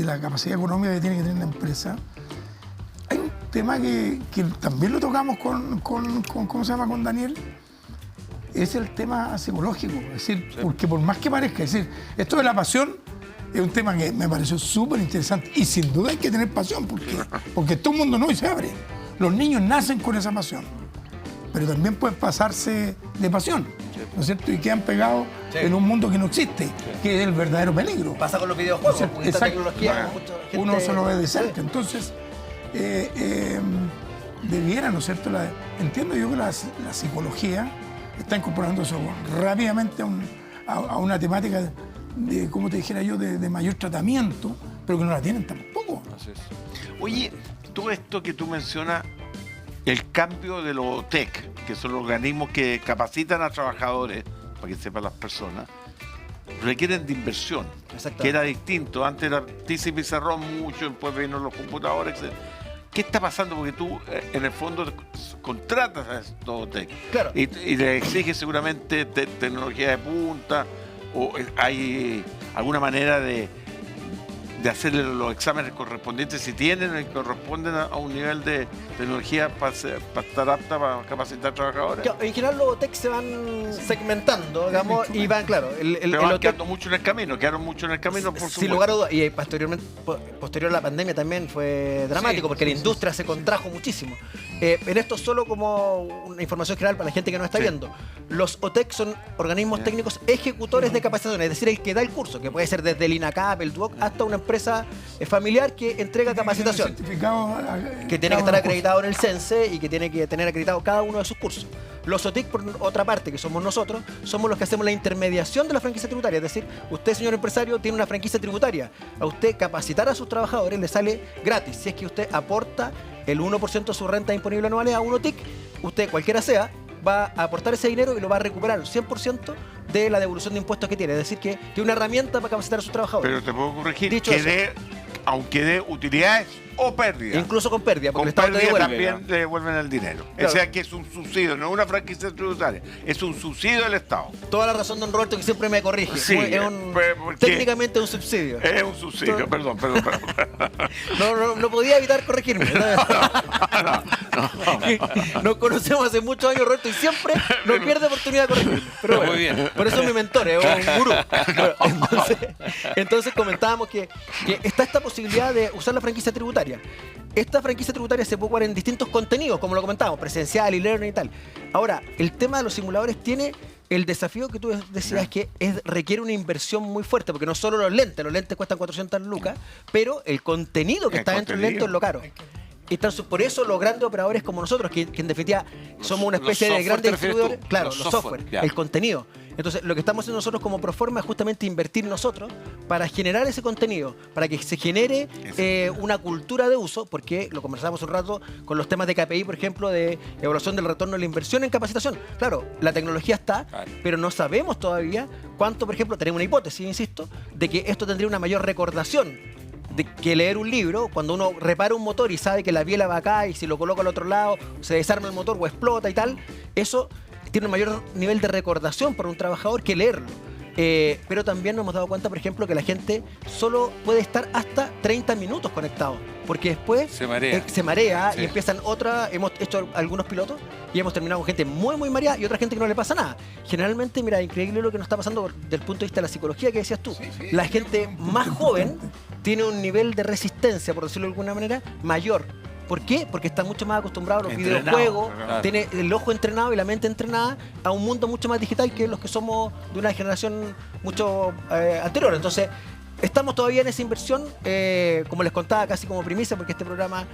S2: la capacidad económica que tiene que tener la empresa, hay un tema que también lo tocamos con ¿cómo se llama? Con Daniel. Es el tema psicológico. Es decir, porque por más que parezca, es decir, esto de la pasión es un tema que me pareció súper interesante. Y sin duda hay que tener pasión, porque todo el mundo no se abre. Los niños nacen con esa pasión, pero también pueden pasarse de pasión, ¿no es cierto? Y quedan pegados en un mundo que no existe, que es el verdadero peligro.
S5: Pasa con los videojuegos, con esta tecnología.
S2: Uno se lo ve de cerca. Entonces, debiera, ¿no es cierto? Entiendo yo que la psicología está incorporando eso rápidamente a una temática de, como te dijera yo, de mayor tratamiento, pero que no la tienen tampoco.
S4: Así es.
S1: Oye, todo esto que tú mencionas, el cambio de los OTEC, que son los organismos que capacitan a trabajadores, para que sepan las personas, requieren de inversión, que era distinto. Antes era tiza y pizarrón mucho, después vino los computadores, etc. ¿Qué está pasando? Porque tú, en el fondo, contratas a estos OTEC.
S5: Claro.
S1: Y le exiges seguramente tecnología de punta, o hay alguna manera de de hacerle los exámenes correspondientes si tienen y corresponden a un nivel de tecnología para estar apta para capacitar trabajadores.
S5: Claro, en general los OTEC se van segmentando, digamos, y van, claro.
S1: Pero van quedando mucho en el camino, quedaron mucho en el camino, por supuesto.
S5: Sin lugar a dudas, y posterior a la pandemia también fue dramático, porque la industria se contrajo muchísimo. En esto solo como una información general para la gente que no está viendo. Los OTEC son organismos técnicos ejecutores de capacitación, es decir, el que da el curso, que puede ser desde el INACAP, el DUOC, hasta una empresa familiar que entrega capacitación. Que tiene que estar acreditado en el CENSE y que tiene que tener acreditado cada uno de sus cursos. Los OTIC, por otra parte, que somos nosotros, somos los que hacemos la intermediación de la franquicia tributaria. Es decir, usted, señor empresario, tiene una franquicia tributaria. A usted capacitar a sus trabajadores le sale gratis. Si es que usted aporta el 1% de su renta disponible anual a un OTIC, usted, cualquiera sea, va a aportar ese dinero y lo va a recuperar el 100% de la devolución de impuestos que tiene. Es decir, que tiene una herramienta para capacitar a sus trabajadores.
S1: Pero te puedo corregir que aunque dé utilidades o pérdidas.
S5: Incluso con pérdida, porque
S1: con
S5: el Estado
S1: pérdida también le devuelven el dinero. Claro. O sea que es un subsidio, no es una franquicia tributaria, es un subsidio del Estado.
S5: Toda la razón, don Roberto, que siempre me corrige.
S1: Sí,
S5: técnicamente un subsidio.
S1: Es un subsidio, perdón.
S5: No podía evitar corregirme. Nos conocemos hace muchos años, Roberto, y siempre no pierde oportunidad de corregirme. Pero bueno, muy bien. Por eso es mi mentor, es un gurú. Bueno, entonces comentábamos que está esta posibilidad de usar la franquicia tributaria. Esta franquicia tributaria se puede jugar en distintos contenidos, como lo comentábamos, presencial, e-learning y tal. Ahora, el tema de los simuladores tiene el desafío que tú decías, que requiere una inversión muy fuerte, porque no solo los lentes cuestan 400 lucas, pero el contenido que está dentro del lente es lo caro. Y por eso los grandes operadores como nosotros, que en definitiva somos una especie de grandes distribuidores, claro, los software, el contenido. Entonces, lo que estamos haciendo nosotros como Proforma es justamente invertir nosotros para generar ese contenido, para que se genere una cultura de uso, porque lo conversamos un rato con los temas de KPI, por ejemplo, de evaluación del retorno de la inversión en capacitación. Claro, la tecnología está, pero no sabemos todavía cuánto, por ejemplo, tenemos una hipótesis, insisto, de que esto tendría una mayor recordación que leer un libro. Cuando uno repara un motor y sabe que la biela va acá y si lo coloca al otro lado se desarma el motor o explota y tal, eso tiene un mayor nivel de recordación para un trabajador que leerlo. Pero también nos hemos dado cuenta, por ejemplo, que la gente solo puede estar hasta 30 minutos conectado, porque después se marea y empiezan hemos hecho algunos pilotos y hemos terminado con gente muy, muy mareada y otra gente que no le pasa nada. Generalmente, mira, increíble lo que nos está pasando desde el punto de vista de la psicología que decías tú. La gente más joven tiene un nivel de resistencia, por decirlo de alguna manera, mayor. ¿Por qué? Porque está mucho más acostumbrado a los videojuegos, tiene el ojo entrenado y la mente entrenada a un mundo mucho más digital que los que somos de una generación mucho anterior. Entonces, estamos todavía en esa inversión, como les contaba, casi como primicia, porque este programa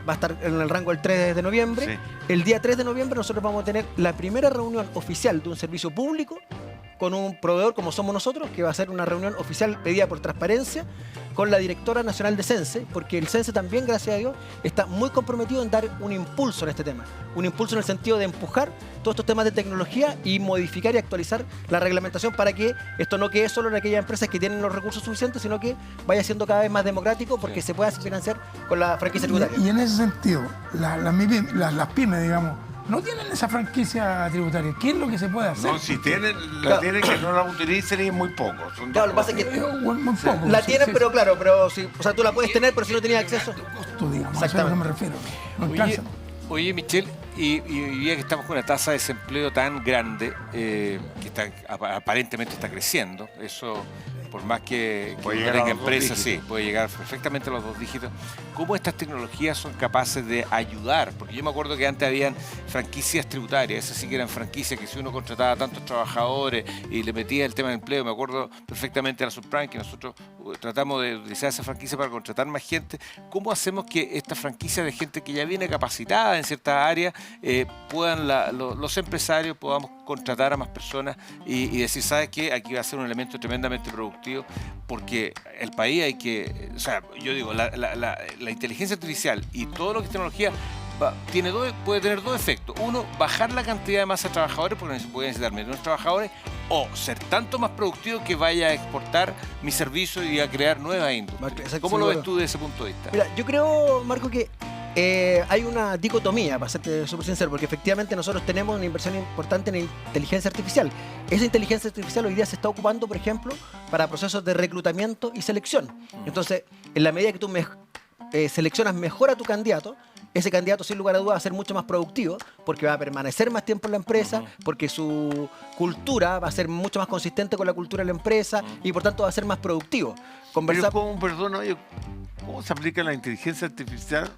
S5: va a estar en el rango del 3 de noviembre. Sí. El día 3 de noviembre nosotros vamos a tener la primera reunión oficial de un servicio público con un proveedor como somos nosotros, que va a ser una reunión oficial pedida por transparencia con la directora nacional de CENSE, porque el CENSE también, gracias a Dios, está muy comprometido en dar un impulso en este tema. Un impulso en el sentido de empujar todos estos temas de tecnología y modificar y actualizar la reglamentación para que esto no quede solo en aquellas empresas que tienen los recursos suficientes, sino que vaya siendo cada vez más democrático, porque se pueda financiar con la franquicia tributaria.
S2: Y en ese sentido, las pymes, digamos, no tienen esa franquicia tributaria. ¿Qué es lo que se puede hacer?
S1: No, si tienen, tienen que no la utilicen y muy poco.
S5: Claro, lo que pasa es que
S2: muy poco.
S5: La tienen, sí, pero claro, pero si, o sea, tú la puedes tener, pero si no tenías acceso.
S2: Costo, digamos, a eso es a lo que me refiero. No alcanza.
S4: Oye, Michelle, y hoy día que estamos con una tasa de desempleo tan grande, que aparentemente está creciendo, eso, por más que tenga empresas, sí, puede llegar perfectamente a los 2 dígitos. ¿Cómo estas tecnologías son capaces de ayudar? Porque yo me acuerdo que antes habían franquicias tributarias, esas sí que eran franquicias que si uno contrataba a tantos trabajadores y le metía el tema del empleo, me acuerdo perfectamente a la Subprime, que nosotros tratamos de utilizar esa franquicia para contratar más gente. ¿Cómo hacemos que esta franquicia de gente que ya viene capacitada en ciertas áreas, puedan los empresarios podamos contratar a más personas y decir, ¿sabes qué? Aquí va a ser un elemento tremendamente productivo, porque el país hay que, o sea, yo digo, la inteligencia artificial y todo lo que es tecnología puede tener 2 efectos. Uno, bajar la cantidad de masa de trabajadores, porque voy a necesitar menos trabajadores, o ser tanto más productivo que vaya a exportar mi servicio y a crear nuevas industrias. ¿Cómo lo ves tú desde ese punto de vista?
S5: Mira, yo creo, Marco, que hay una dicotomía, para serte súper sincero, porque efectivamente nosotros tenemos una inversión importante en inteligencia artificial. Esa inteligencia artificial hoy día se está ocupando, por ejemplo, para procesos de reclutamiento y selección. Entonces, en la medida que tú seleccionas mejor a tu candidato, ese candidato sin lugar a dudas va a ser mucho más productivo porque va a permanecer más tiempo en la empresa, porque su cultura va a ser mucho más consistente con la cultura de la empresa y por tanto va a ser más productivo.
S1: Pero ¿cómo se aplica la inteligencia artificial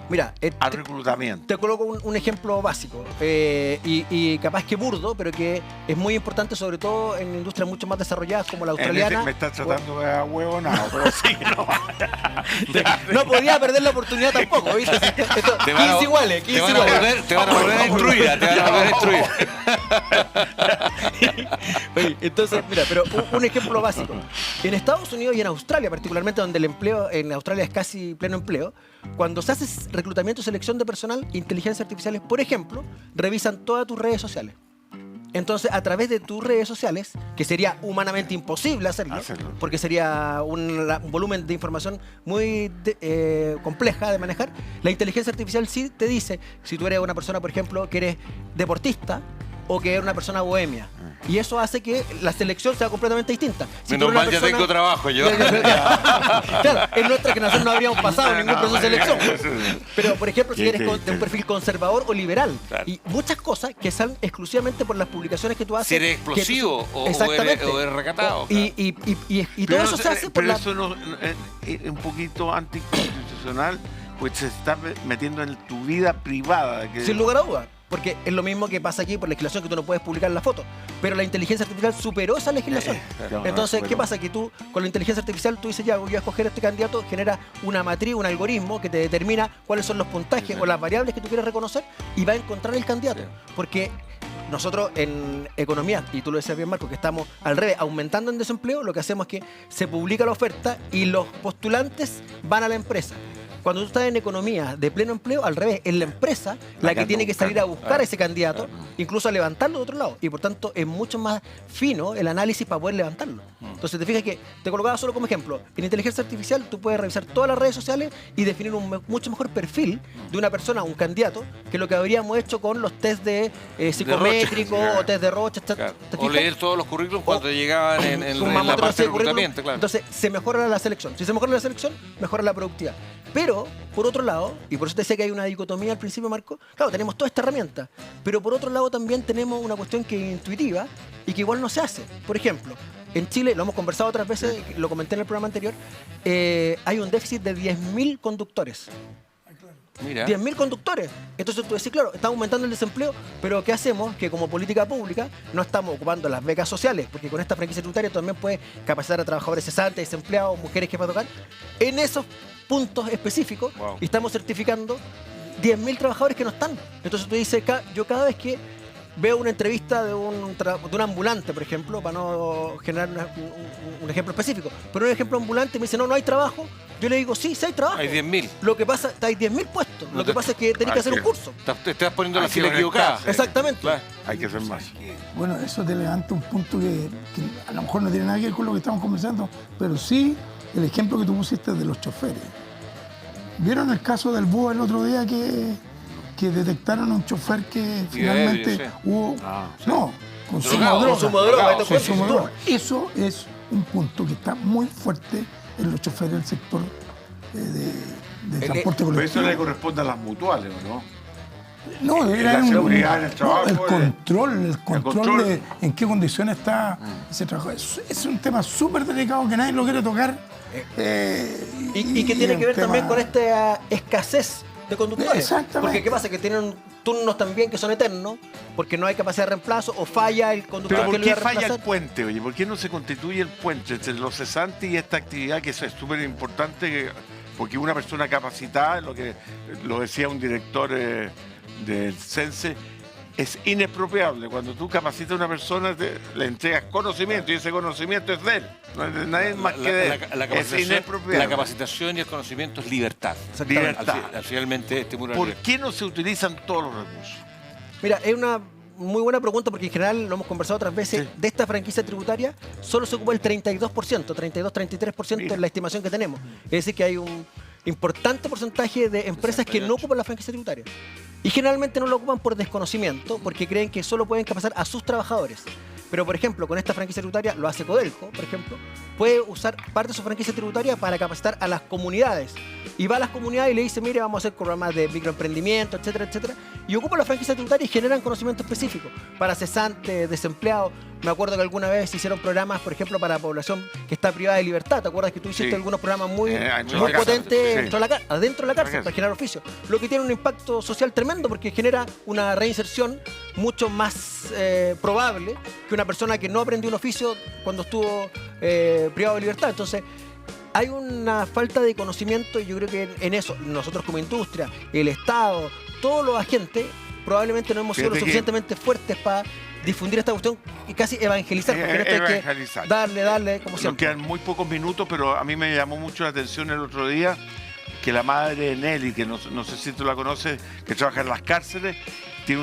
S5: Mira,
S1: al reclutamiento?
S5: Te coloco un ejemplo básico y capaz que burdo, pero que es muy importante, sobre todo en industrias mucho más desarrolladas como la australiana.
S1: Me estás tratando de huevonado, pero sí, no.
S5: No podía perder la oportunidad tampoco, ¿viste? Esto, 15 iguales, 15 iguales.
S4: Te van a volver a instruir, te van a volver a instruir.
S5: Oye, entonces, mira, pero un ejemplo básico. En Estados Unidos y en Australia, particularmente donde el empleo en Australia es casi pleno empleo, cuando se hace reclutamiento y selección de personal, inteligencias artificiales, por ejemplo, revisan todas tus redes sociales. Entonces, a través de tus redes sociales, que sería humanamente imposible hacerlo, porque sería un volumen de información muy compleja de manejar, la inteligencia artificial sí te dice si tú eres una persona, por ejemplo, que eres deportista o que eres una persona bohemia. Y eso hace que la selección sea completamente distinta.
S4: Menos mal, ya tengo trabajo yo.
S5: Claro, en nuestra generación no habríamos pasado ningún proceso de selección. Pero, por ejemplo, si eres de un perfil conservador o liberal. Claro. Y muchas cosas que salen exclusivamente por las publicaciones que tú haces.
S4: Si eres explosivo o eres recatado.
S5: Claro. Y todo eso se hace por
S1: eso no, es un poquito anticonstitucional, pues se está metiendo en tu vida privada.
S5: Sin lugar a dudas. Porque es lo mismo que pasa aquí por legislación, que tú no puedes publicar la foto. Pero la inteligencia artificial superó esa legislación. Entonces, ¿qué pasa? Que tú, con la inteligencia artificial, tú dices, ya, voy a escoger a este candidato, genera una matriz, un algoritmo que te determina cuáles son los puntajes o las variables que tú quieres reconocer y va a encontrar el candidato. Porque nosotros en economía, y tú lo decías bien, Marco, que estamos al revés, aumentando en desempleo, lo que hacemos es que se publica la oferta y los postulantes van a la empresa. Cuando tú estás en economía de pleno empleo, al revés, es la empresa la que tiene que salir a buscar a ese candidato, incluso a levantarlo de otro lado. Y por tanto, es mucho más fino el análisis para poder levantarlo. Entonces, te fijas que te colocaba solo como ejemplo. En inteligencia artificial, tú puedes revisar todas las redes sociales y definir un mucho mejor perfil de una persona, un candidato, que lo que habríamos hecho con los test de psicométrico o test de Roche.
S4: Claro. O leer todos los currículos cuando llegaban en la parte de reclutamiento. Claro.
S5: Entonces, se mejora la selección. Si se mejora la selección, mejora la productividad. Pero, por otro lado, y por eso te decía que hay una dicotomía al principio, Marco, claro, tenemos toda esta herramienta, pero por otro lado también tenemos una cuestión que es intuitiva y que igual no se hace. Por ejemplo, en Chile, lo hemos conversado otras veces, lo comenté en el programa anterior, hay un déficit de 10.000 conductores.
S4: Mira.
S5: 10.000 conductores. Entonces tú decís, claro, está aumentando el desempleo, pero ¿qué hacemos? Que como política pública no estamos ocupando las becas sociales, porque con esta franquicia tributaria también puedes capacitar a trabajadores cesantes, desempleados, mujeres que van a tocar. En esos puntos específicos y estamos certificando 10.000 trabajadores que no están. Entonces tú dices, yo cada vez que veo una entrevista de un ambulante, por ejemplo, para no generar un ejemplo específico, pero un ejemplo ambulante me dice, no hay trabajo, yo le digo, sí hay trabajo.
S4: Hay 10.000.
S5: Lo que pasa, hay 10.000 puestos. Lo que pasa es que tenés que hacer un curso.
S4: Te estás poniendo la fila equivocada.
S5: Exactamente.
S4: Claro.
S1: Hay que hacer más.
S2: Bueno, eso te levanta un punto que a lo mejor no tiene nada que ver con lo que estamos conversando, pero sí el ejemplo que tú pusiste de los choferes. ¿Vieron el caso del búho el otro día que detectaron a un chofer que finalmente hubo... No, consumo de droga. Eso es un punto que está muy fuerte en los choferes del sector de transporte colectivo.
S1: Pero eso le corresponde a las mutuales, ¿o no?
S2: No,
S1: era la seguridad en el trabajo.
S2: El control de en qué condiciones está ese trabajo. Es un tema súper delicado que nadie lo quiere tocar.
S5: Y que tiene que ver también con esta escasez de conductores.
S2: Exactamente.
S5: Porque ¿qué pasa? Que tienen turnos también que son eternos, porque no hay capacidad de reemplazo o falla el conductor.
S1: Pero
S5: que
S1: ¿por
S5: lo
S1: qué
S5: iba a
S1: falla
S5: reemplazar?
S1: el puente, oye? ¿Por qué no se constituye el puente entre los cesantes y esta actividad que es súper importante? Porque una persona capacitada, lo decía un director del CENSE, es inexpropiable. Cuando tú capacitas a una persona, le entregas conocimiento y ese conocimiento es de él. No es de nadie más que de él. Es inexpropiable.
S4: La capacitación y el conocimiento es libertad.
S1: Libertad.
S4: Finalmente estimula la
S1: ¿Por
S4: libertad.
S1: qué no se utilizan todos los recursos?
S5: Mira, es una muy buena pregunta porque en general, lo hemos conversado otras veces, de esta franquicia tributaria solo se ocupa el 32%, 32-33% es la estimación que tenemos. Es decir, que hay importante porcentaje de empresas que no ocupan la franquicia tributaria. Y generalmente no lo ocupan por desconocimiento, porque creen que solo pueden capacitar a sus trabajadores. Pero, por ejemplo, con esta franquicia tributaria, lo hace Codelco, por ejemplo, puede usar parte de su franquicia tributaria para capacitar a las comunidades. Y va a las comunidades y le dice, mire, vamos a hacer programas de microemprendimiento, etcétera, etcétera. Y ocupan la franquicia tributaria y generan conocimiento específico para cesantes, desempleados. Me acuerdo que alguna vez se hicieron programas, por ejemplo, para la población que está privada de libertad. ¿Te acuerdas que tú hiciste algunos programas muy potentes dentro de la cárcel para generar oficio? Lo que tiene un impacto social tremendo porque genera una reinserción mucho más probable que una persona que no aprendió un oficio cuando estuvo privado de libertad. Entonces, hay una falta de conocimiento y yo creo que en eso, nosotros como industria, el Estado, todos los agentes, probablemente no hemos sido lo suficientemente fuertes para difundir esta cuestión y casi evangelizar, porque en esto hay que darle, como siempre.
S1: Nos quedan muy pocos minutos, pero a mí me llamó mucho la atención el otro día que la madre de Nelly, que no sé si tú la conoces, que trabaja en las cárceles, tiene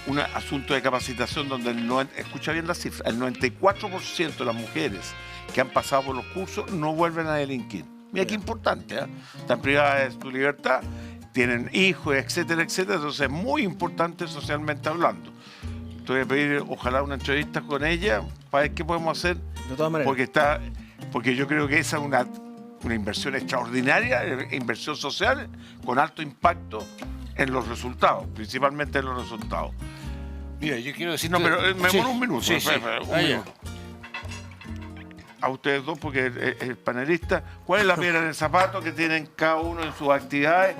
S1: un asunto de capacitación donde, escucha bien la cifra, el 94% de las mujeres que han pasado por los cursos no vuelven a delinquir. Mira qué importante, ¿eh? Están privadas de su libertad, tienen hijos, etcétera, etcétera. Entonces es muy importante socialmente hablando. Te voy a pedir, ojalá, una entrevista con ella para ver qué podemos hacer.
S5: De todas maneras.
S1: Porque yo creo que esa es una inversión extraordinaria, inversión social con alto impacto en los resultados, principalmente en los resultados.
S4: Mira, yo quiero decir...
S1: No, pero me demoro un minuto.
S4: Sí,
S1: un minuto. A ustedes dos, porque el panelista, ¿cuál es la piedra en el zapato que tienen cada uno en sus actividades?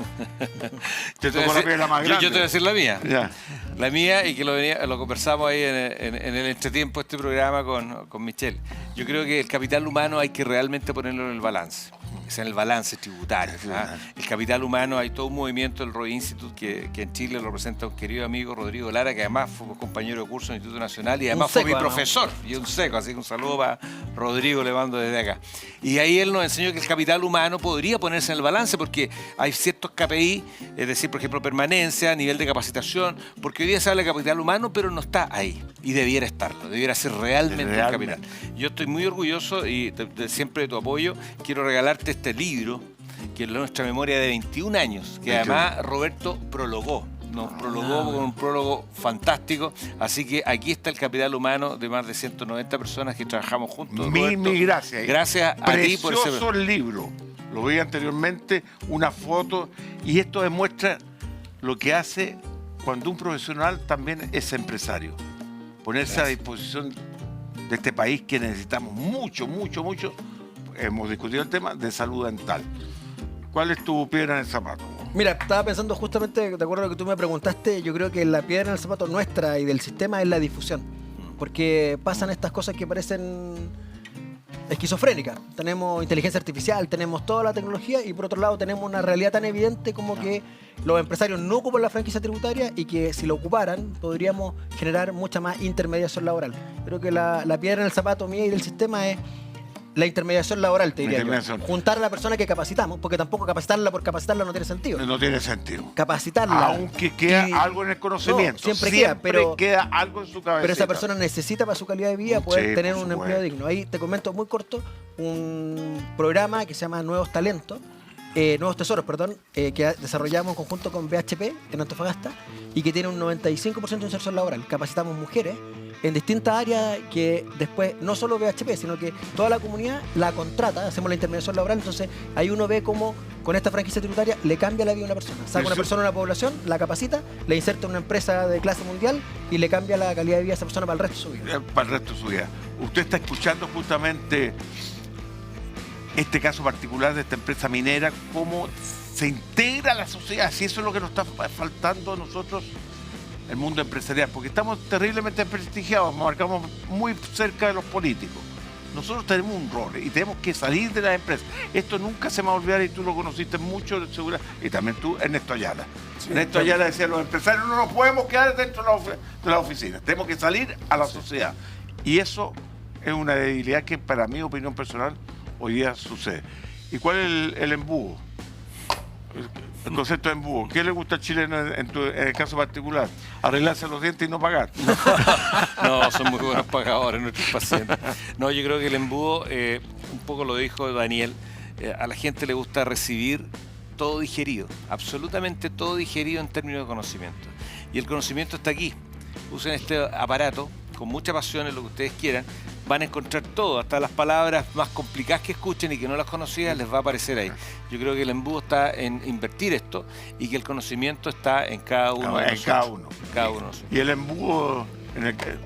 S1: Te tocó la piedra más grande.
S4: Yo te voy a decir la mía.
S1: Ya.
S4: La mía, y que lo conversamos ahí en el entretiempo de este programa con Michelle. Yo creo que el capital humano hay que realmente ponerlo en el balance. O sea, en el balance tributario. ¿Ah? El capital humano, hay todo un movimiento del Roy Institute que en Chile lo representa un querido amigo, Rodrigo Lara, que además fue compañero de curso en el Instituto Nacional y además fue mi profesor. Y un seco, así que un saludo para Rodrigo, le mando desde acá. Y ahí él nos enseñó que el capital humano podría ponerse en el balance porque hay ciertos KPI, es decir, por ejemplo, permanencia, nivel de capacitación, porque hoy día se habla de capital humano, pero no está ahí. Y debiera estarlo, debiera ser realmente el capital. Yo estoy muy orgulloso y siempre de tu apoyo. Quiero regalarte este libro, que es nuestra memoria de 21 años, que además Roberto prologó. Nos prologó con un prólogo fantástico. Así que aquí está el capital humano de más de 190 personas que trabajamos juntos.
S1: Mil gracias.
S4: Gracias a ti por ese...
S1: Precioso el libro. Lo vi anteriormente, una foto, y esto demuestra lo que hace cuando un profesional también es empresario. Ponerse a disposición de este país que necesitamos mucho, hemos discutido el tema de salud dental. ¿Cuál es tu piedra en el zapato?
S5: Mira, estaba pensando justamente, de acuerdo a lo que tú me preguntaste, yo creo que la piedra en el zapato nuestra y del sistema es la difusión. Porque pasan estas cosas que parecen esquizofrénicas. Tenemos inteligencia artificial, tenemos toda la tecnología y por otro lado tenemos una realidad tan evidente como que los empresarios no ocupan la franquicia tributaria y que si lo ocuparan podríamos generar mucha más intermediación laboral. Creo que la piedra en el zapato mía y del sistema es la intermediación laboral, te diría yo. Juntar a la persona que capacitamos, porque tampoco capacitarla por capacitarla no tiene sentido.
S1: No tiene sentido.
S5: Capacitarla.
S1: Aunque queda algo en el conocimiento.
S5: No, siempre
S1: queda algo en su cabeza.
S5: Pero esa persona necesita para su calidad de vida poder tener un empleo digno. Ahí te comento muy corto un programa que se llama Nuevos Talentos. Nuevos Tesoros, perdón, que desarrollamos en conjunto con BHP en Antofagasta y que tiene un 95% de inserción laboral. Capacitamos mujeres en distintas áreas que después, no solo BHP, sino que toda la comunidad la contrata, hacemos la intermediación laboral, entonces ahí uno ve cómo con esta franquicia tributaria le cambia la vida a una persona. Saca una persona a una población, la capacita, la inserta en una empresa de clase mundial y le cambia la calidad de vida a esa persona para el resto de su vida.
S1: Para el resto de su vida. Usted está escuchando justamente este caso particular de esta empresa minera, cómo se integra a la sociedad, si eso es lo que nos está faltando a nosotros, el mundo empresarial, porque estamos terriblemente prestigiados, marcamos muy cerca de los políticos. Nosotros tenemos un rol y tenemos que salir de las empresas. Esto nunca se me va a olvidar y tú lo conociste mucho, seguro, y también tú, Ernesto Ayala. Sí, Ernesto Ayala decía, los empresarios no nos podemos quedar dentro de la oficina, tenemos que salir a la sociedad. Y eso es una debilidad que para mi opinión personal hoy día sucede. ¿Y cuál es el embudo? El concepto de embudo. ¿Qué le gusta al chileno en el caso particular? ¿Arreglarse los dientes y no pagar?
S4: No, son muy buenos pagadores nuestros pacientes. No, yo creo que el embudo, un poco lo dijo Daniel, a la gente le gusta recibir todo digerido, absolutamente todo digerido en términos de conocimiento. Y el conocimiento está aquí. Usen este aparato con mucha pasión en lo que ustedes quieran. Van a encontrar todo, hasta las palabras más complicadas que escuchen y que no las conocían, les va a aparecer ahí. Yo creo que el embudo está en invertir esto y que el conocimiento está en cada uno de nosotros.
S1: Cada uno. Y el embudo,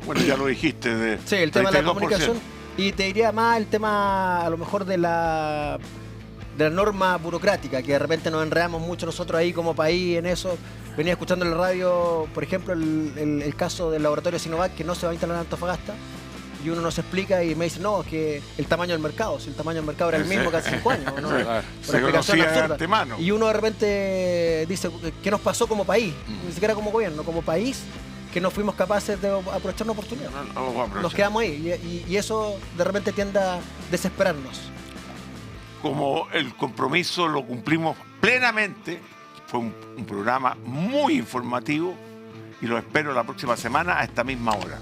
S1: bueno, ya lo dijiste, de
S5: sí, el tema de la
S1: 32%.
S5: comunicación. Y te diría más el tema, a lo mejor, de la norma burocrática, que de repente nos enredamos mucho nosotros ahí como país en eso. Venía escuchando en la radio, por ejemplo, el caso del laboratorio Sinovac, que no se va a instalar en Antofagasta. Y uno nos explica y me dice, no, es que el tamaño del mercado, si el tamaño del mercado era el mismo que hace 5 años, ¿no?
S1: Se conocía de antemano.
S5: Y uno de repente dice, ¿qué nos pasó como país? Ni siquiera como gobierno, como país, que no fuimos capaces de aprovechar una oportunidad. Nos quedamos ahí y eso de repente tiende a desesperarnos.
S1: Como el compromiso lo cumplimos plenamente, fue un programa muy informativo y lo espero la próxima semana a esta misma hora.